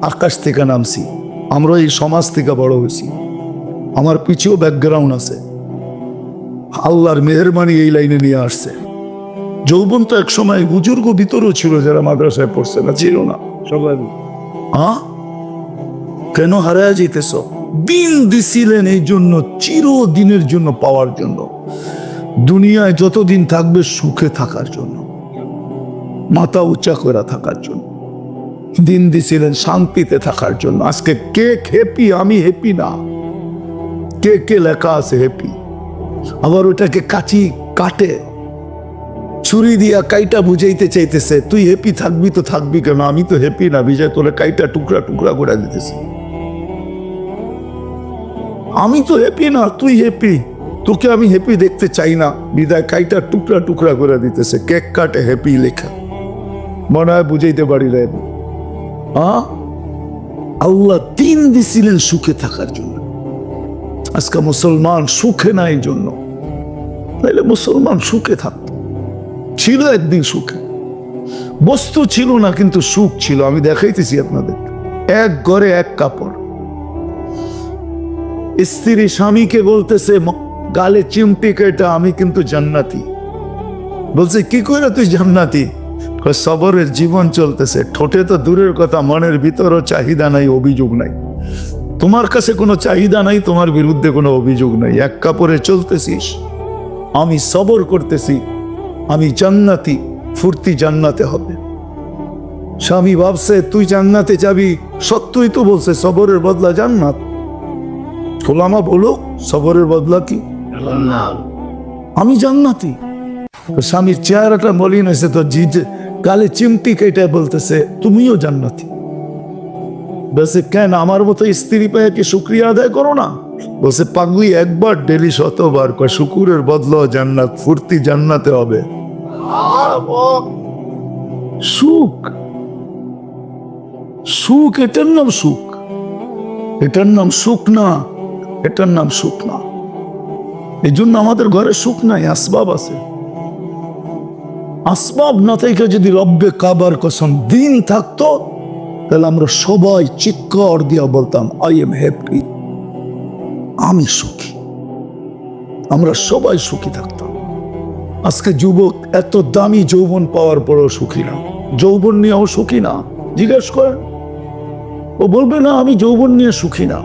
আকাশ থেকে নামছি, আমরা এই সমাজ থেকে বড় হয়েছি। আমার পিছেও ব্যাকগ্রাউন্ড আছে, আল্লাহর মেহেরবানি এই লাইনে নিয়ে আসছে। যৌবন তো এক সময় বুজুর্গ ভিতরেও ছিল যারা মাদ্রাসায় পড়ছে না, ছিল না সবাই। কেন হারায় যেতেছ? দিন দিছিলেন এই জন্য, চিরদিনের জন্য পাওয়ার জন্য, দুনিয়ায় যতদিন থাকবে সুখে থাকার জন্য, মাথা উঁচা করে থাকার জন্য। দিন দিছিলেন শান্তিতে থাকার জন্য। আজকে কে হ্যাপি? আমি হ্যাপি না। কে লেখা আছে হ্যাপি, আবার ওটাকে কাটে ছুরি দিয়া কাইটা বুঝাইতে চাইতেছে তুই হ্যাপি থাকবি তো থাকবি কেন? আমি তো হ্যাপি না, বিজয় তোলে কাইটা টুকরা টুকরা করে দিতেছে। আমি তো হ্যাপি না, তুই হ্যাপি, তোকে আমি হ্যাপি দেখতে চাই না, বিদায় কাইটা টুকরা টুকরা করে দিতেছে। কেক কাটে হ্যাপি লেখা, মনে হয় বুঝাইতে পারি না। আল্লাহ দিন দিছিলেন সুখে থাকার জন্য। আজকে মুসলমান সুখে নাই জন্য, তাইলে মুসলমান সুখে থাকত, ছিল একদিন সুখে। বস্তু ছিল না কিন্তু সুখ ছিল। আমি দেখাইতেছি আপনাদের, এক ঘরে এক কাপড়। স্ত্রী স্বামীকে বলতেছে গালে চিমটি কেটে আমি কিন্তু জান্নাতি। বলছে কি করে তুই জান্নাতি? সবরের জীবন চলতেছে, ঠোঁটে তো দূরের কথা, মনের ভিতরও চাহিদা নাই, অভিযোগ নাই। তোমার কাছে কোনো চাহিদা নাই, তোমার বিরুদ্ধে কোনো অভিযোগ নাই, এক কাপড়ে চলতেছিস। আমি সবর করতেছি, আমি জান্নাতি, ফুর্তি জান্নাতে হবে। স্বামী ভাবছে তুই জান্নাতে যাবি, সত্যই তো বলছে সবরের বদলা জান্নাত। ওলামা বলো সবরের বদলা কি? আমি জান্নাতি। স্বামীর চেহারাটা মলিন হয়েছে তো, গালে চিমটি কেটে বলতেছে তুমিও জান্নাতি। বলছে কেন, আমার মতো স্ত্রী পেয়ে কি শুকরিয়া আদায় করো না? বলছে পাগলি, একবার ডেলি 100বার কয় শুকুরের বদলা জান্নাত, ফুর্তি জান্নাতে হবে। সুখ, সুখ এটার নাম সুখ। এটার নাম সুখ না, এটার নাম সুখ না। এই জন্য আমাদের ঘরে সুখ নাই, আসবাব আছে। আসবাব না থেকে যদি রব্বে কাবার কসম দিন থাকতো, তাহলে আমরা সবাই চিৎকার দিয়া বলতাম আই এম হ্যাপি, আমি সুখী। আমরা সবাই সুখী থাকতাম। আজকে যুবক এত দামি যৌবন পাওয়ার পরও সুখী না, যৌবন নিয়েও সুখী না। জিজ্ঞেস করেন, ও বলবে না আমি যৌবন নিয়ে সুখী না।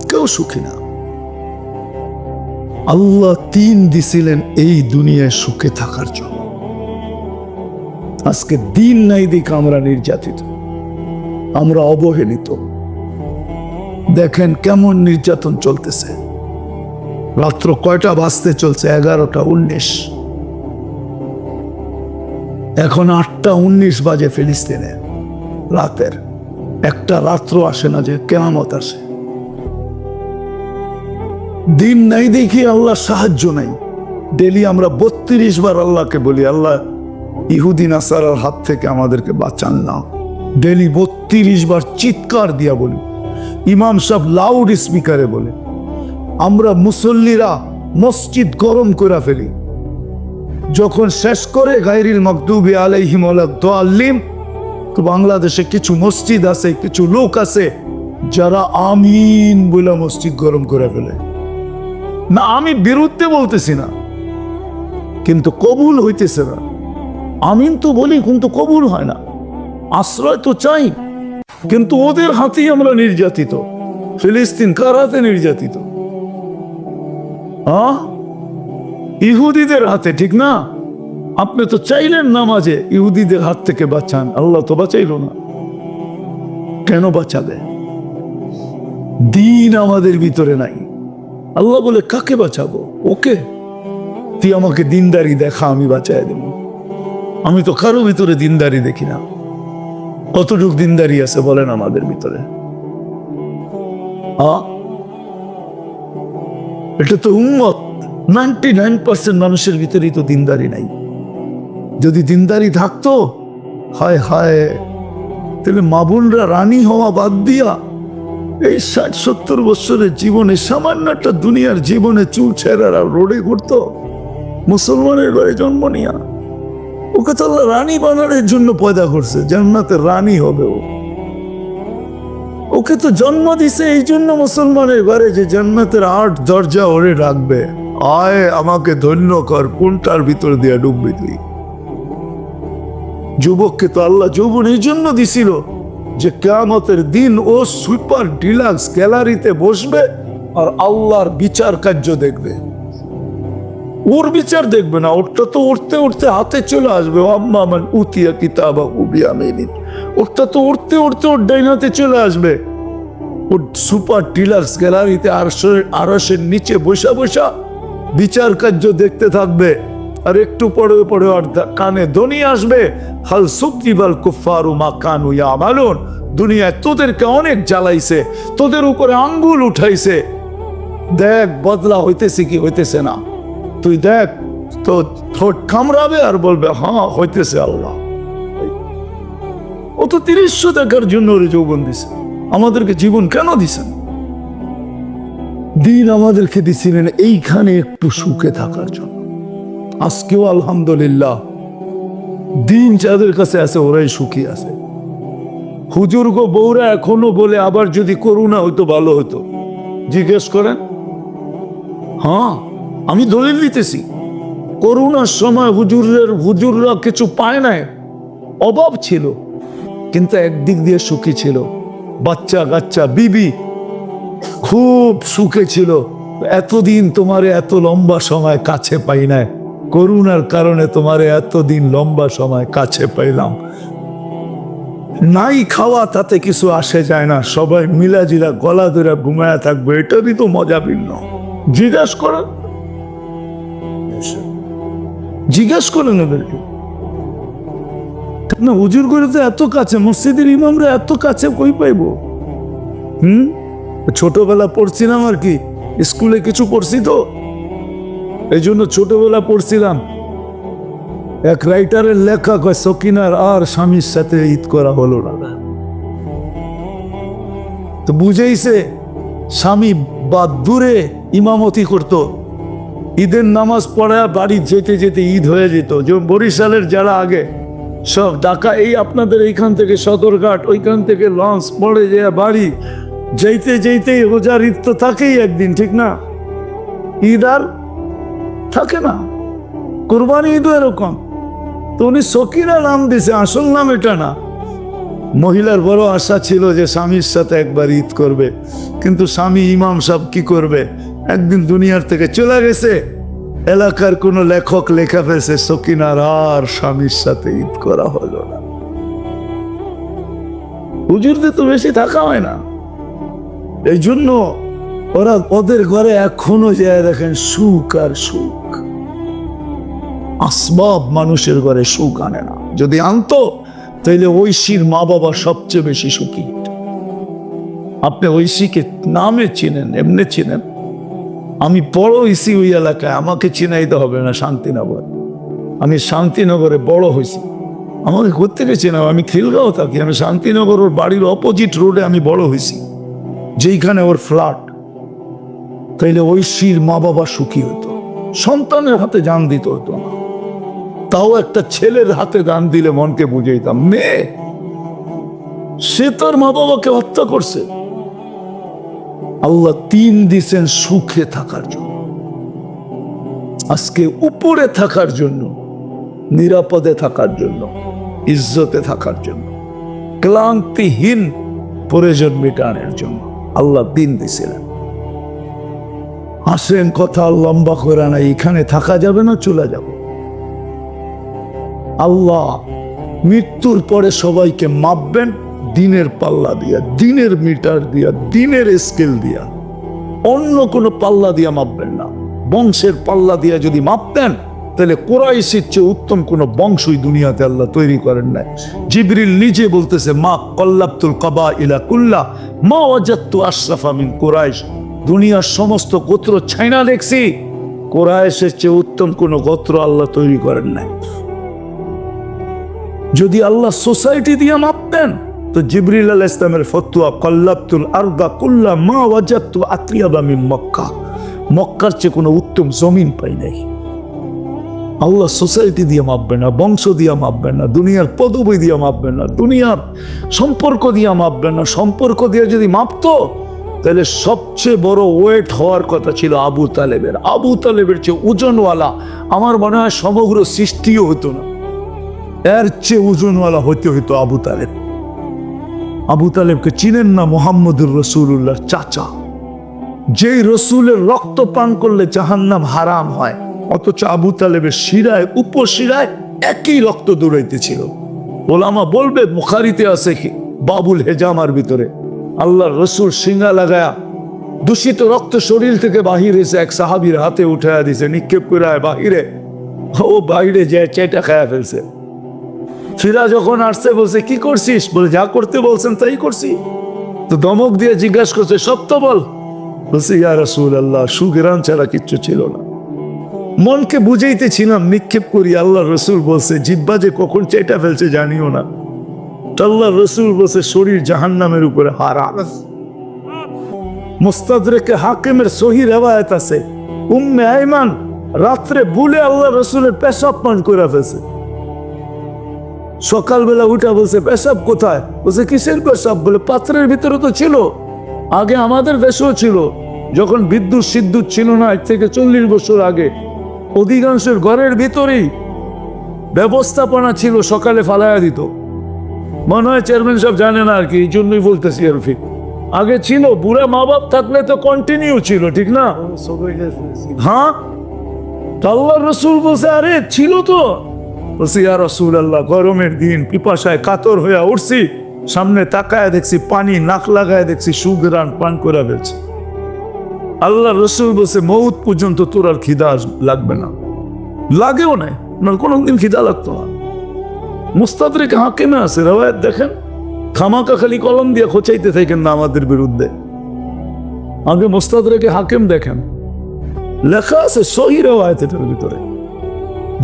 কেউ সুখী না। আল্লাহ দিন দিছিলেন এই দুনিয়ায় সুখে থাকার জন্য। আজকে দিন নাই দিকে আমরা নির্যাতিত, আমরা অবহেলিত। দেখেন কেমন নির্যাতন চলতেছে। রাত্র কয়টা বাজতে চলছে? 11:19। এখন 8:19 বাজে ফিলিস্তিনে রাতের। একটা রাত্র আসে না যে কিয়ামত আসে। দিন নাই দেখি আল্লাহ সাহায্য নাই। ডেলি আমরা 32 বার আল্লাহকে বলি, আল্লাহ ইহুদি নাসারার হাত থেকে আমাদেরকে বাঁচান না। ডেলি 32 বার চিৎকার দিয়া বলি। ইমাম সাহেব লাউড স্পিকারে বলে। আমরা মুসল্লিরা মসজিদ গরম করে ফেলি। যখন শেষ করে গায়রিল মাগদুবি আলাইহিম ওয়ালাদ-দাল্লিন, তো বাংলাদেশে কিছু মসজিদ আছে, কিছু লোক আছে যারা আমিন বলে মসজিদ গরম করে ফেলে। না, আমি বিরুদ্ধে বলতেছি না, কিন্তু কবুল হইতেছে না। আমিন তো বলি কিন্তু কবুল হয় না। আশ্রয় তো চাই, কিন্তু ওদের হাতেই আমরা নির্যাতিত। ফিলিস্তিন কার হাতে নির্যাতিত? ইহুদিদের হাতে, ঠিক না? আপনি তো চাইলেন নামাজে ইহুদিদের হাত থেকে বাঁচান, আল্লাহ তো বাঁচাইল না। কেন বাঁচাবে? দিন আমাদের ভিতরে নাই। আল্লাহ বলে কাকে বাঁচাবো? ওকে, তুই আমাকে দিনদারি দেখা, আমি বাঁচাই দেব। আমি তো কারো ভিতরে দিনদারি দেখি না। কতটুক দিনদারি আছে বলেন আমাদের ভিতরে? এটা তো উম্মত। 99% মানুষের ভিতরেই তো দিনদারি নাই। যদি দিনদারি থাকতো, হায় হায়, তাহলে মা বোনরা রানী হওয়া বাদ দিয়া এই 60-70 বছরের জীবনে, সামান্য একটা দুনিয়ার জীবনে চুল ছেঁড়া রোডে ঘুরতো মুসলমানের ঘরে জন্ম নিয়া। ওকে তো আল্লাহ রানী বানানোর জন্য পয়দা করছে, জান্নাতের রানী হবে ও। ওকে তো জন্ম দিছে এই জন্য মুসলমানের ঘরে, যে জান্নাতের 8 দরজা ওরে রাখবে। আয় আমাকে ধন্য কর, কোনটার ভিতর দিয়া ডুববি তুই? যুবককে তো আল্লাহ যৌবন এই জন্য দিছিল যে কিয়ামতের দিন ও সুপার ডিলাক্স গ্যালারিতে বসবে আর আল্লাহর বিচার কার্য দেখবে। ওর বিচার দেখবে না, ওরটা তো উঠতে উঠতে হাতে চলে আসবে। আম্মা মান উতিয়া কিতাবাহু বিয়ামিনিহি, ওরটা তো উঠতে উঠতে ওর ডাইনাতে চলে আসবে। ওর সুপার ডিলাক্স গ্যালারিতে আরশের নিচে বসা বসা বিচার কার্য দেখতে থাকবে। আর একটু পরে পরে আর কানে ধ্বনি আসবে, হাল সুকদিবাল কুফফারু মা কানু ইয়ামালুন। দুনিয়ায় তোদেরকে অনেক জ্বালাইছে, তোদের উপরে আঙ্গুল উঠাইছে, দেখ বদলা হইতেছে কি হইতেছে না। তুই দেখ, তো ঠোঁট কামড়াবে আর বলবে হ্যাঁ হইতেছে। আল্লাহ ও তো 30 টাকার জন্য ওরে যৌবন দিছে। আমাদেরকে জীবন কেন দিছেন? দিন আমাদেরকে দিছিলেন এইখানে একটু সুখে থাকার জন্য। আজকেও আলহামদুলিল্লাহ দিন যাদের কাছে আছে ওরাই সুখী আছে। হুজুর গো বউরা এখনো বলে আবার যদি করোনা হইতো ভালো হতো। জিজ্ঞেস করেন। হ্যাঁ, আমি দলিল দিতেছি। করোনার সময় হুজুররা কিছু পায় নাই, অভাব ছিল, কিন্তু একদিক দিয়ে সুখী ছিল। বাচ্চা কাচ্চা বিবি খুব সুখে ছিল। এতদিন তোমারে এত লম্বা সময় কাছে পাই নাই, করোনার কারণে তোমারে এতদিন লম্বা সময় কাছে পাইলাম। নাই খাওয়া তাতে কিছু আসে যায় না, সবাই মিলাজিলা গলা ধরে ঘুমায়া থাকবে, এটারই তো মজা ভিন্ন। জিজ্ঞাসা করেন, জিজ্ঞাসা করেন ওদেরকে না। হুজুর করে তো এত কাছে, মসজিদের ইমামরা এত কাছে কই পাইব? ছোটবেলা পড়ছিলাম আর কি, স্কুলে কিছু পড়ছি তো, এই জন্য ছোটবেলা পড়ছিলাম। এক রাইটারের লেখা কয় সকিনার আর স্বামীর সাথে ঈদ করা হলো না। তো তো বুঝেইছে স্বামী বা দূরে ইমামতি করত, ঈদের নামাজ পড়া বাড়ি যেতে যেতে ঈদ হয়ে যেত। যেমন বরিশালের যারা আগে সব ঢাকা, এই আপনাদের এইখান থেকে সদরঘাট, ওইখান থেকে লঞ্চ পড়ে যে বাড়ি যেতে যেতেই রোজার ঈদ তো থাকেই একদিন, ঠিক না? ঈদ আর থাকে না, কোরবানি ঈদও এরকম। তো উনি সকিনা নাম দিছে, আসল নাম এটা না। মহিলার বড় আশা ছিল যে স্বামীর সাথে একবার ঈদ করবে, কিন্তু স্বামী ইমাম সাহেব কি করবে, একদিন দুনিয়ার থেকে চলে গেছে। এলাকার কোন লেখক লেখা ফেলছে সকিনার আর স্বামীর সাথে ঈদ করা হলো না। হুজুরদের তো বেশি থাকা হয় না, এই জন্য ওরা ওদের ঘরে এখনো যায় দেখেন সুখ আর সুখ। আসবাব মানুষের ঘরে সুখ আনে না, যদি আনতো তাইলে ঐশীর মা বাবা সবচেয়ে বেশি সুখী। আপনি ঐশীকে নামে চিনেন, এমনি চিনেন। আমি বড় হয়েছি ওই এলাকায়, আমাকে চিনাইতে হবে না শান্তিনগর। আমি শান্তিনগরে বড় হয়েছি, আমাকে কোত্থেকে চেনাও? আমি খিলগাঁও থাকি, আমি শান্তিনগর, ওর বাড়ির অপোজিট রোডে আমি বড় হয়েছি, যেইখানে ওর ফ্ল্যাট। তাইলে ঐশীর মা বাবা সুখী হতো, সন্তানের হাতে জান দিতে হতো না। তাও একটা ছেলের হাতে দান দিলে মনকে বুঝাইতাম, মেয়ে সে তোর মা বাবাকে হত্যা করছে। আল্লাহ তিন দিছেন সুখে থাকার জন্য, আজকে উপরে থাকার জন্য, নিরাপদে থাকার জন্য, ইজ্জতে থাকার জন্য, ক্লান্তিহীন প্রয়োজন মেটানোর জন্য আল্লাহ দিন দিছিলেন। আসেন, কথা লম্বা করে না, এখানে থাকা যাবে না, চলে যাব। আল্লাহ মৃত্যুর পরে সবাইকে মাপবেন দিনের পাল্লা দিয়া, দিনের মিটার দিয়া, দিনের স্কেল দিয়া, অন্য কোনো পাল্লা দিয়া মাপবেন না। বংশের পাল্লা দিয়া যদি মাপতেন তাহলে কুরাইশের চেয়ে উত্তম কোন বংশই দুনিয়াতে আল্লাহ তৈরি করেন নাই। জিবরিল নিজে বলতেছে, মা কল্লাবতুল কাবাইলা কুল্লা মা ওয়াজাদতু আশরাফা মিন কুরাইশ। দুনিয়ার সমস্ত গোত্র ছাইনা দেখছি, কুরাইশের চেয়ে উত্তম কোন গোত্র আল্লাহ তৈরি করেন নাই। যদি আল্লাহ সোসাইটি দিয়ে মাপতেন তো জিবরিল আলাইহিস সালামের ফতোয়া কল্লাবতুল আরদা কুল্লা মা ওয়াজাদতু আতরিয়াবা মিন মক্কা, মক্কার চেয়ে কোনো উত্তম জমিন পাই নাই। আল্লাহ সোসাইটি দিয়ে মাপবেন না, বংশ দিয়ে মাপবেন না, দুনিয়ার পদবি দিয়ে মাপবেন না, দুনিয়ার সম্পর্ক দিয়ে মাপবেন না। সম্পর্ক দিয়ে যদি মাপতো তাহলে সবচেয়ে বড় ওয়েট হওয়ার কথা ছিল আবু তালেবের। আবু তালেবের চেয়ে ওজনওয়ালা আমার মনে হয় সমগ্র সৃষ্টিও হতো না, এর চেয়ে ওজনওয়ালা হতে হইতো আবু তালেব। আবু তালেবকে চিনেন না? মুহাম্মদুর রাসূলুল্লাহর চাচা, যেই রসুলের রক্ত পান করলে জাহান্নাম হারাম হয়, অথচ আবু তালেবের শিরায় উপশিরায় একই রক্ত দৌড়াইতেছিল। ওলামা বলবে বুখারীতে আছে কি বাবুল হেজামার ভিতরে আল্লাহর রসুল সিঙ্গা লাগায়া দূষিত রক্ত শরীর থেকে বাহির এসে এক সাহাবীর হাতে উঠাইয়া দিছে, নিক্ষেপ করে বাহিরে, ও বাইরে যে চেটা খায়া ফেলছে। ফিরা যখন আসছে বলছে, কি করছিস? বলে, যা করতে বলছেন তাই করছি। তো দমক দিয়ে জিজ্ঞাসা করছে, সত্য বল। বলছে, ইয়া রাসূলুল্লাহ, সুগরান ছাড়া কিচ্ছু ছিল না। মনকে বুঝাইতেছিলাম, নিক্ষেপ করি। আল্লাহ রসুল বলছে, জিব্বা যে কখন চেটা ফেলছে জানিও না। আল্লাহ রসুল বলছে, শরীর জাহান্নামের উপরে হারাম। মুস্তাদরেকে হাকিমের সহিহ রিওয়ায়াত আছে, উম্মে আইমান রাত্রে ভুলে আল্লাহ রসুলের পেশাব পান করে ফেলছে। সকালবেলা উঠা বলছে, পেশাব কোথায়? বলছে, কিসের পেশাব? বলে, পাত্রের ভিতরে তো ছিল, আগে আমাদের দেশেও ছিল, যখন বিদ্যুৎ সিদ্যুৎ ছিল না, এর থেকে 40 বছর আগে অধিকাংশের ঘরের ভিতরেই ব্যবস্থাপনা ছিল, সকালে ফালাইয়া দিত। মনে হয় চেয়ারম্যান সাহেব জানে না আর কি, এই জন্যই বলতেছি আর কি। আগে ছিল, বুড়া মা বাপ থাকলে তো কন্টিনিউ ছিল, ঠিক না? হ্যাঁ, আল্লাহ রসুল বলছে, আরে ছিল তো। বলছি, ইয়া রাসূলুল্লাহ, গরমের দিন পিপাসায় কাতর হয়ে উঠছি, সামনে তাকায় দেখছি পানি, নাক লাগায় দেখছি সুগরান পান করে ফেলছে। আল্লাহ রসুল বলছে, মৌত পর্যন্ত তোর আর খিদা লাগবে না। লাগেও নাই, কোনোদিন খিদা লাগতো না। মুস্তাদরিক হাকিমে আছে রিওয়ায়াত, দেখেন। খামাকা খালি কলম দিয়ে খোঁচাইতে থাকেন না আমাদের বিরুদ্ধে। আগে মুস্তাদরিকে হাকিম দেখেন, লেখা আছে সহিহ রিওয়ায়াত এটার ভিতরে,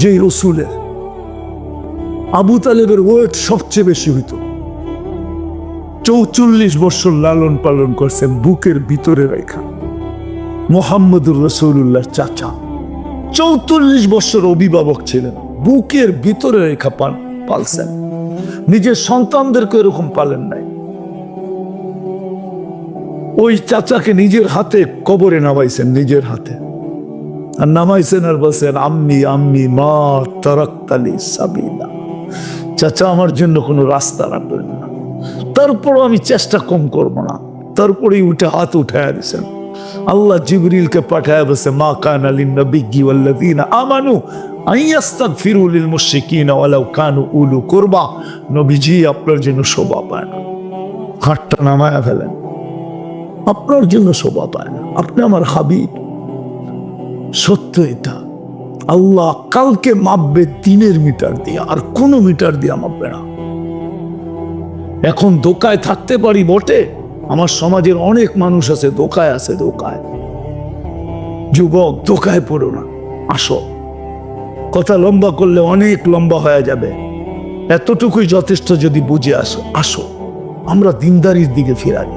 যে রসুলের আবু তালেবের ওয়েট সবচেয়ে বেশি হইতো, 44 বছর লালন পালন করছেন বুকের ভিতরে রেখা। মুহাম্মদুর রাসূলুল্লাহ চাচা 44 বছর অভিভাবক ছিলেন, বুকের ভিতরে রেখা পালছেন। নিজের সন্তানদেরকে এরকম পালেন নাই। ওই চাচাকে নিজের হাতে কবরে নামাইছেন, নিজের হাতে। আর নামাইছেন আর বলছেন, আম্মি আম্মি মা তারাক্তালি সাবিলা, চাচা আমার জন্য কোনো রাস্তা রাখবেন না। তারপরও আমি চেষ্টা কম করব না। তারপরেই উঠে হাত উঠায় দিয়েছেন। আল্লাহ জিবরিলকে পাঠায় বলছে, মা কানা লিন-নাবিয়্যি ওয়াল্লাযীনা আমানু আন ইস্তাগফিরু লিল মুশরিকিনা ওয়ালাউ কানু উলু কুরবা। নবীজি আপনার জন্য শোভা পায় না, হাতটা নামায়া ফেলেন, আপনার জন্য শোভা পায় না, আপনি আমার হাবিব। সত্য এটা। আল্লাহ কালকে মাপবে দিনের মিটার দিয়ে, আর কোনো মিটার দিয়ে মাপবে না। এখন ধোকায় থাকতে পারি বটে, আমার সমাজের অনেক মানুষ আছে ধোকায় আছে, ধোকায়। যুবক, ধোকায় পড়ো না, আসো। কথা লম্বা করলে অনেক লম্বা হয়ে যাবে, এতটুকুই যথেষ্ট। যদি বুঝে আসো, আসো আমরা দিনদারির দিকে ফিরাই।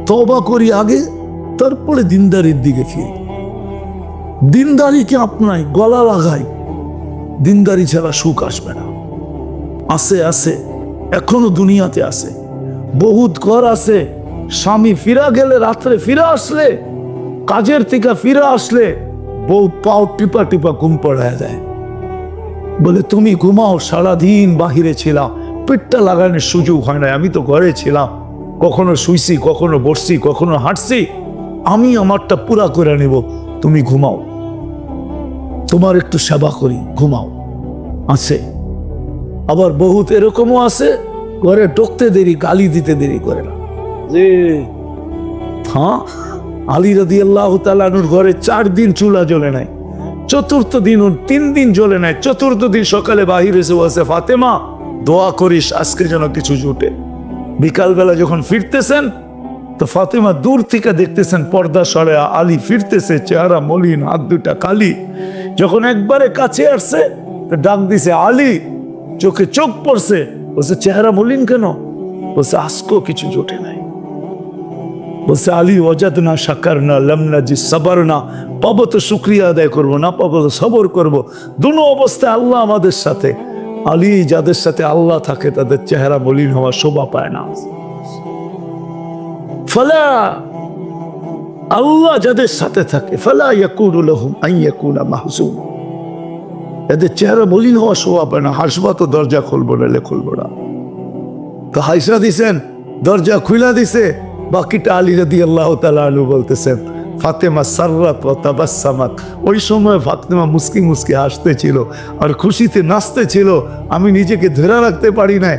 তওবা করি আগে, তারপরে দিনদারির দিকে ফিরি। দিনদারিকে আপনাই, গলা লাগাই। দিনদারি ছাড়া সুখ আসবে না। আছে আছে, এখনো দুনিয়াতে আছে। বহুত ঘর আছে, স্বামী ফিরা গেলে, রাত্রে ফিরে আসলে, কাজের থেকে ফিরে আসলে বউ পাও টিপা টিপা ঘুম পড়ায় দেয়, বলে তুমি ঘুমাও, সারাদিন বাহিরে ছিলাম, পেটটা লাগানোর সুযোগ হয় না, আমি তো ঘরে ছিলাম, কখনো শুইছি, কখনো বসছি, কখনো হাঁটছি, আমি আমারটা পুরা করে নেব, তুমি ঘুমাও, তোমার একটু সেবা করি, ঘুমাও। আছে। আবার বহুত এরকমও আছে, ঘরে ঢুকতে দেরি, গালি দিতে দেরি করে না। যে হ্যাঁ, আলী রাদিয়াল্লাহু তাআলা আনহুর ঘরে 4 দিন চুলা জ্বলে নাই, চতুর্থ দিন 3 দিন জ্বলে নাই, চতুর্থ দিন সকালে বাহিরে এসে বলছে, ফাতেমা দোয়া করিস আজকে যেন কিছু জুটে। বিকালবেলা যখন ফিরতেছেন তো ফাতেমা দূর থেকে দেখতেছেন পর্দা সরে আলী ফিরতেছে, চেহারা মলিন, হাত দুটা কালি। যখন একবারে কাছে আসছে তো ডাক দিছে, আলী। চোখে চোখ পড়ছে, বলছে চেহারা মলিন কেন? বলছে আজকেও কিছু জোটে নাই। বলছে আলী ওয়াজাদনা শাকারনা লাম নাজিদ সাবারনা, পাবো তো শুকরিয়া আদায় করবো, না পাবো তো সবর করবো। দুনো অবস্থায় আল্লাহ আমাদের সাথে। আলী যাদের সাথে আল্লাহ থাকে তাদের চেহারা মলিন হওয়া শোভা পায় না। ফালা, আল্লাহ যাদের সাথে থাকে, ফালা ইয়াকুনু লাহুম আন ইয়াকুনা মাহজুন, এদের চেহারা মলিন হওয়া শোভা পায় না। হাসবা তো দরজা খুলবো না, খুলবো না। তো হাইসা দিছেন, দরজা খুইলা দিছে। বাকিটা আলী রাদিয়াল্লাহু তাআলা আনহু বলতেছেন, ফাতেমা সাররাত ওয়া তাবাসসামাত, ওই সময় ফাতেমা মুস্কি মুস্কি হাসতেছিল আর খুশিতে নাচতেছিল। আমি নিজেকে ধরে রাখতে পারি না,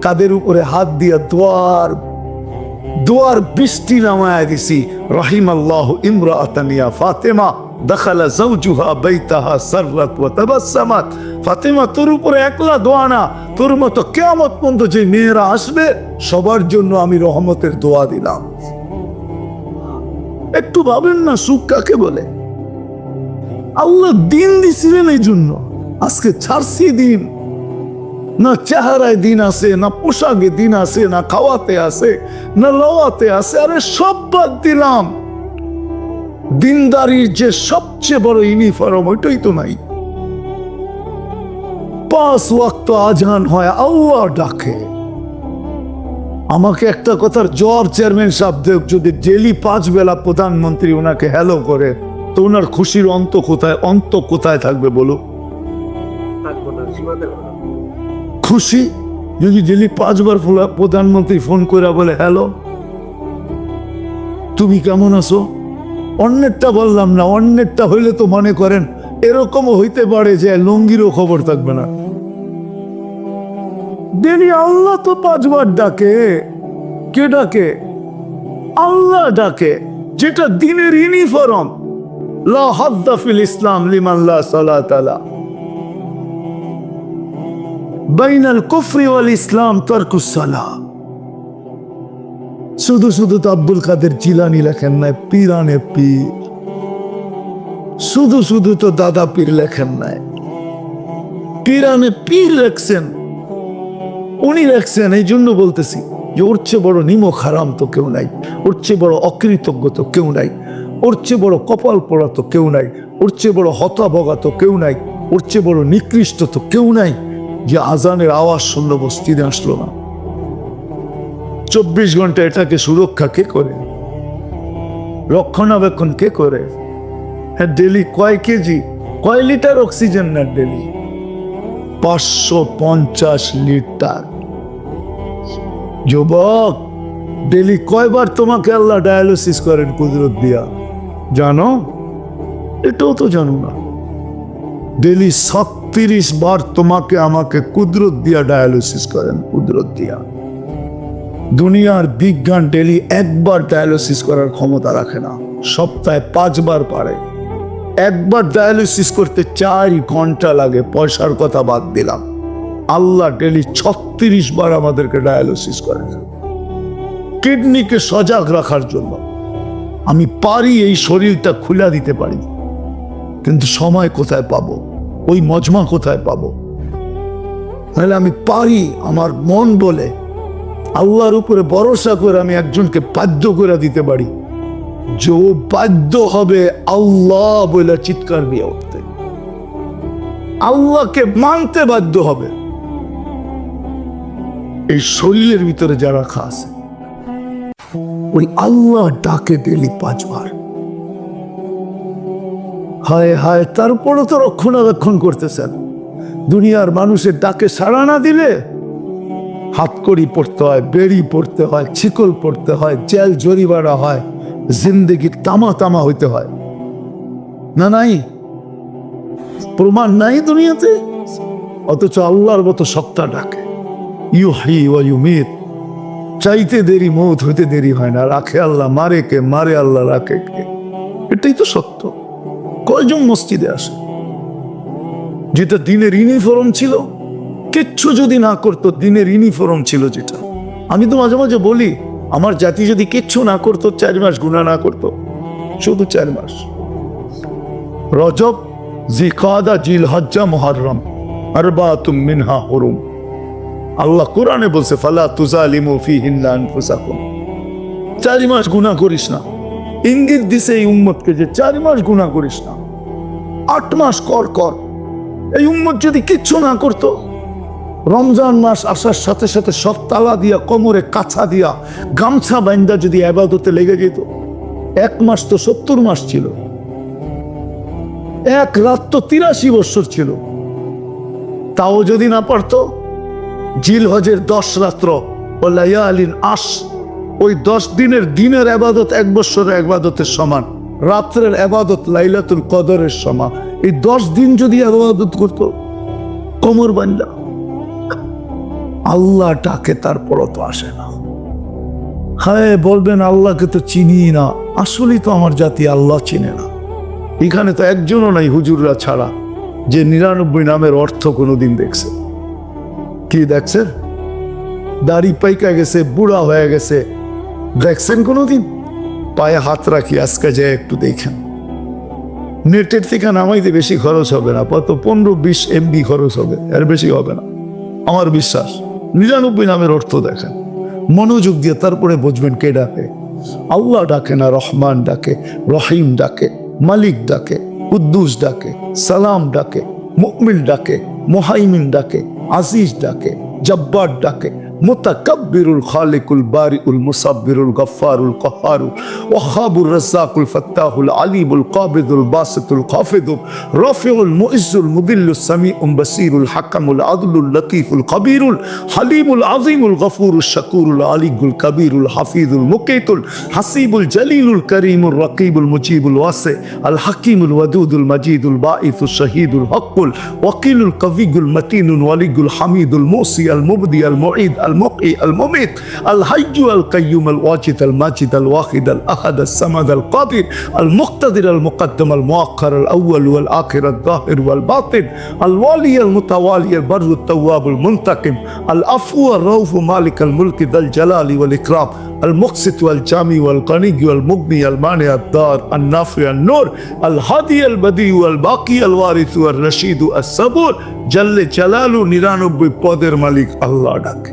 কাদের উপরে হাত দিয়া দোয়ার বৃষ্টি নামায় দিছি। রাহিমাল্লাহু ইমরাআতান ইয়া ফাতেমা দাখালা যাওজুহা বাইতাহা সাররাত ওয়া তাবাসসামাত। ফাতেমা তোর উপরে একলা দোয়া না, তোর মতো কিয়ামত পর্যন্ত যে মেয়েরা আসবে সবার জন্য আমি রহমতের দোয়া দিলাম। একটু ভাবেন না, সুখ কাকে বলে? আল্লাহ দিন দিছিলেন এই জন্য। আজকে ছাড়ছি দিন, না চেহারায় দিন আছে, না পোশাকে দিন আছে, না খাওয়াতে আছে, না লওয়াতে আছে। আরে সব বাদ দিলাম। দিনদারির যে সবচেয়ে বড় ইউনিফর্ম, ওইটাই তো নাই। 5 ওয়াক্ত আজান হয়, আল্লাহ ডাকে। আমাকে একটা কথার জবাব চেয়ারম্যান সাহেব যদি ডেলি 5 বেলা প্রধানমন্ত্রী ওনাকে হ্যালো করে, তো ওনার খুশির অন্ত কোথায় থাকবে বলো? খুশি যদি ডেলি 5 বার প্রধানমন্ত্রী ফোন করে বলে, হ্যালো তুমি কেমন আছো? অন্যেরটা বললাম না, অন্যেরটা হইলে তো মনে করেন এরকমও হইতে পারে যে লুঙ্গিরও খবর থাকবে না। ডেলি আল্লাহ তো 5 বার ডাকে। কে ডাকে? আল্লাহ ডাকে, যেটা দিনের ইউনিফর্ম। লা হাদ্দা ফিল ইসলাম লিমান লা সালাতা লা, বাইনাল কুফরি ওয়াল ইসলাম তারকুস সালাহ। শুধু শুধু তো আব্দুল কাদের জিলানী লেখেন নাই, পীরানে পীর। শুধু শুধু তো দাদা পীর লেখেন নাই, পীরানে পীর লেখছেন। উনি লেখছেন। এই জন্য বলতেছি, যে ওর চেয়ে বড় নিমক হারাম তো কেউ নাই, ওর চেয়ে বড় অকৃতজ্ঞ তো কেউ নাই, ওর চেয়ে বড় কপাল পোড়া তো কেউ নাই, ওর চেয়ে বড় হতাভগা তো কেউ নাই, ওর চেয়ে বড় নিকৃষ্ট তো কেউ নাই যে আজানের আওয়াজ শুনল মসজিদে আসলো না। 24 ঘন্টা এটাকে সুরক্ষা কে করে, রক্ষণাবেক্ষণ কে করে? হ্যাঁ, ডেলি কয় কেজি, কয় লিটার অক্সিজেন না ডেলি? 550 লিটার। যুবক, ডেলি কয়বার তোমাকে আল্লাহ ডায়ালিসিস করেন কুদরত দিয়া জানো? এটাও তো জানো না। ডেলি 36 বার তোমাকে আমাকে কুদরত দিয়া ডায়ালিসিস করেন, কুদরত দিয়া। দুনিয়ার বিজ্ঞান ডেলি একবার ডায়ালিসিস করার ক্ষমতা রাখে না, সপ্তাহে 5 বার পারে। একবার ডায়ালিসিস করতে 4 ঘন্টা লাগে, পয়সার কথা বাদ দিলাম। আল্লাহ ডেলি 36 বার আমাদেরকে ডায়ালিসিস করেন কিডনিকে সজাগ রাখার জন্য। আমি পারি এই শরীরটা খুলে দিতে পারি, কিন্তু সময় কোথায় পাবো, ওই মজমা কোথায় পাবো? তাহলে আমি পারি, আমার মন বলে, আল্লাহর উপরে ভরসা করে আমি একজনকে বাধ্য করে দিতে পারি যে ও বাধ্য হবে আল্লাহ বলে চিৎকার দিয়ে উঠতে, আল্লাহকে মানতে বাধ্য হবে। এই শরীরের ভিতরে যারা খাস ওই আল্লাহ ডাকে ডেলি 5 বার। হায় হায়, তারপরও তো রক্ষণাবেক্ষণ করতেছেন। দুনিয়ার মানুষের ডাকে সাড়া না দিলে হাতকড়ি পড়তে হয়, বেড়ি পড়তে হয়, ছিকল পড়তে হয়, জেল জরিমানা হয়, জিন্দগি তামা তামা হইতে হয় না? নাই প্রমাণ নাই দুনিয়াতে, অথচ আল্লাহর মতো সত্তা ডাকে। ইউহি ওয়া ইউমিত, চাইতে দেরি মৌত হইতে দেরি হয় না। রাখে আল্লাহ, মারে কে? মারে আল্লাহ, রাখে কে? এটাই তো সত্য। কয়জন মসজিদে আসে? যেটা দিনের ইউনিফর্ম ছিল, কিচ্ছু যদি না করতো, দিনের ইউনিফর্ম ছিল যেটা। আমি তো মাঝে মাঝে বলি, আমার জাতি যদি কিচ্ছু না করতো, 4 মাস গুনাহ না করতো, শুধু 4 মাস, রজব, জিকাদা, জিলহজ্জা, মুহররম, আরবাতুম মিনহা হুরুম। আল্লাহ কোরআনে বলছে, ফালা তুজালিমু ফিহিন্না আনফুসাকুম। 4 মাস গুনাহ করিস না। ইঙ্গিত দিছে এই উম্মতকে যে 4 মাস গুনাহ করিস না, 8 মাস কর। এই উম্মত যদি কিচ্ছু না করতো, রমজান মাস আসার সাথে সাথে সব তালা দিয়া, কোমরে কাছা দিয়া, গামছা বান্দা যদি ইবাদতে লেগে যেত, 1 মাস তো 70 মাস ছিল, 1 রাত তো 83 বছর ছিল। তাও যদি না পারতো, জিলহজের 10 রাত্র ও লায়ালিন আশ, ওই 10 দিনের দিনের ইবাদত 1 বছরের ইবাদতের সমান, রাত্রের ইবাদত লাইলাতুল কদরের সমান। এই 10 দিন যদি ইবাদত করতো কোমর বান্দা, আল্লাহ ডাকে তারপরও তো আসে না। হায়, বলবেন আল্লাহকে তো চিনি না। আসলেই তো আমার জাতি আল্লাহ চিনে না। এখানে তো একজনও নাই হুজুররা ছাড়া যে 99 নামের অর্থ কোনোদিন দেখছে। কি দেখছেন? দাড়ি পাইকা গেছে, বুড়া হয়ে গেছে, দেখছেন কোনোদিন? পায়ে হাত রাখি, আজকে যায় একটু দেখেন। নেটের থেকে নামাইতে বেশি খরচ হবে না, কত 15-20 MB খরচ হবে, এর বেশি হবে না আমার বিশ্বাস। 99 নামের অর্থ দেখেন, মনোযোগ দিয়ে, তারপরে বুঝবেন কে ডাকে। আল্লাহ ডাকে না, রহমান ডাকে, রহিম ডাকে, মালিক ডাকে, কুদ্দুস ডাকে, সালাম ডাকে, মুমিন ডাকে, মুহাইমিন ডাকে, আজিজ ডাকে, জব্বার ডাকে, মুতাকাব্বিরুল খালিকুল বারিউল মুসাব্বিরুল গফফারুল কাহ্হারুল ওয়াহাবুর রাজ্জাকুল ফাত্তাহুল আলিমুল কাবিদুল বাসিতুল খাফিদুল রাফিউল মুইজ্জুল মুদিল্লুস সামিউল বাসিরুল হাকামুল আদলুল লতীফুল কবিরুল হালিমুল আযীমুল গফুরুশ শাকুরুল আলিগুল কবিরুল হাফিজুল মুকিতুল হাসিবুল জলিলুল করিমুল রকিবুল মুজিবুল ওয়াসি আল হাকিমুল ওয়াদুদুল মাজিদুল বাঈসুশ শাহীদুল হকুল ওয়াকিলুল কবিগুল মতিনুল ওয়ালিগুল হামিদুল মুসি আল মুবদি আল মুঈদ المقي المميت الحي القيوم الواجد الماجد الواحد الأحد الصمد القادر المقتدر المقدم المؤخر الأول والآخر الظاهر والباطن الوالي المتوالي البر التواب المنتقم العفو الرؤوف مالك الملك ذا الجلال والإكرام المقسط والجامع والغني والمغني المانع الضار النافع النور الهادي البديع الباقي الوارث والرشيد الصبور جل جلاله 99 পদের মালিক আল্লাহ ডাকে।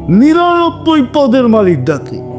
নিরানব্বই পদের মালিক ডাকে।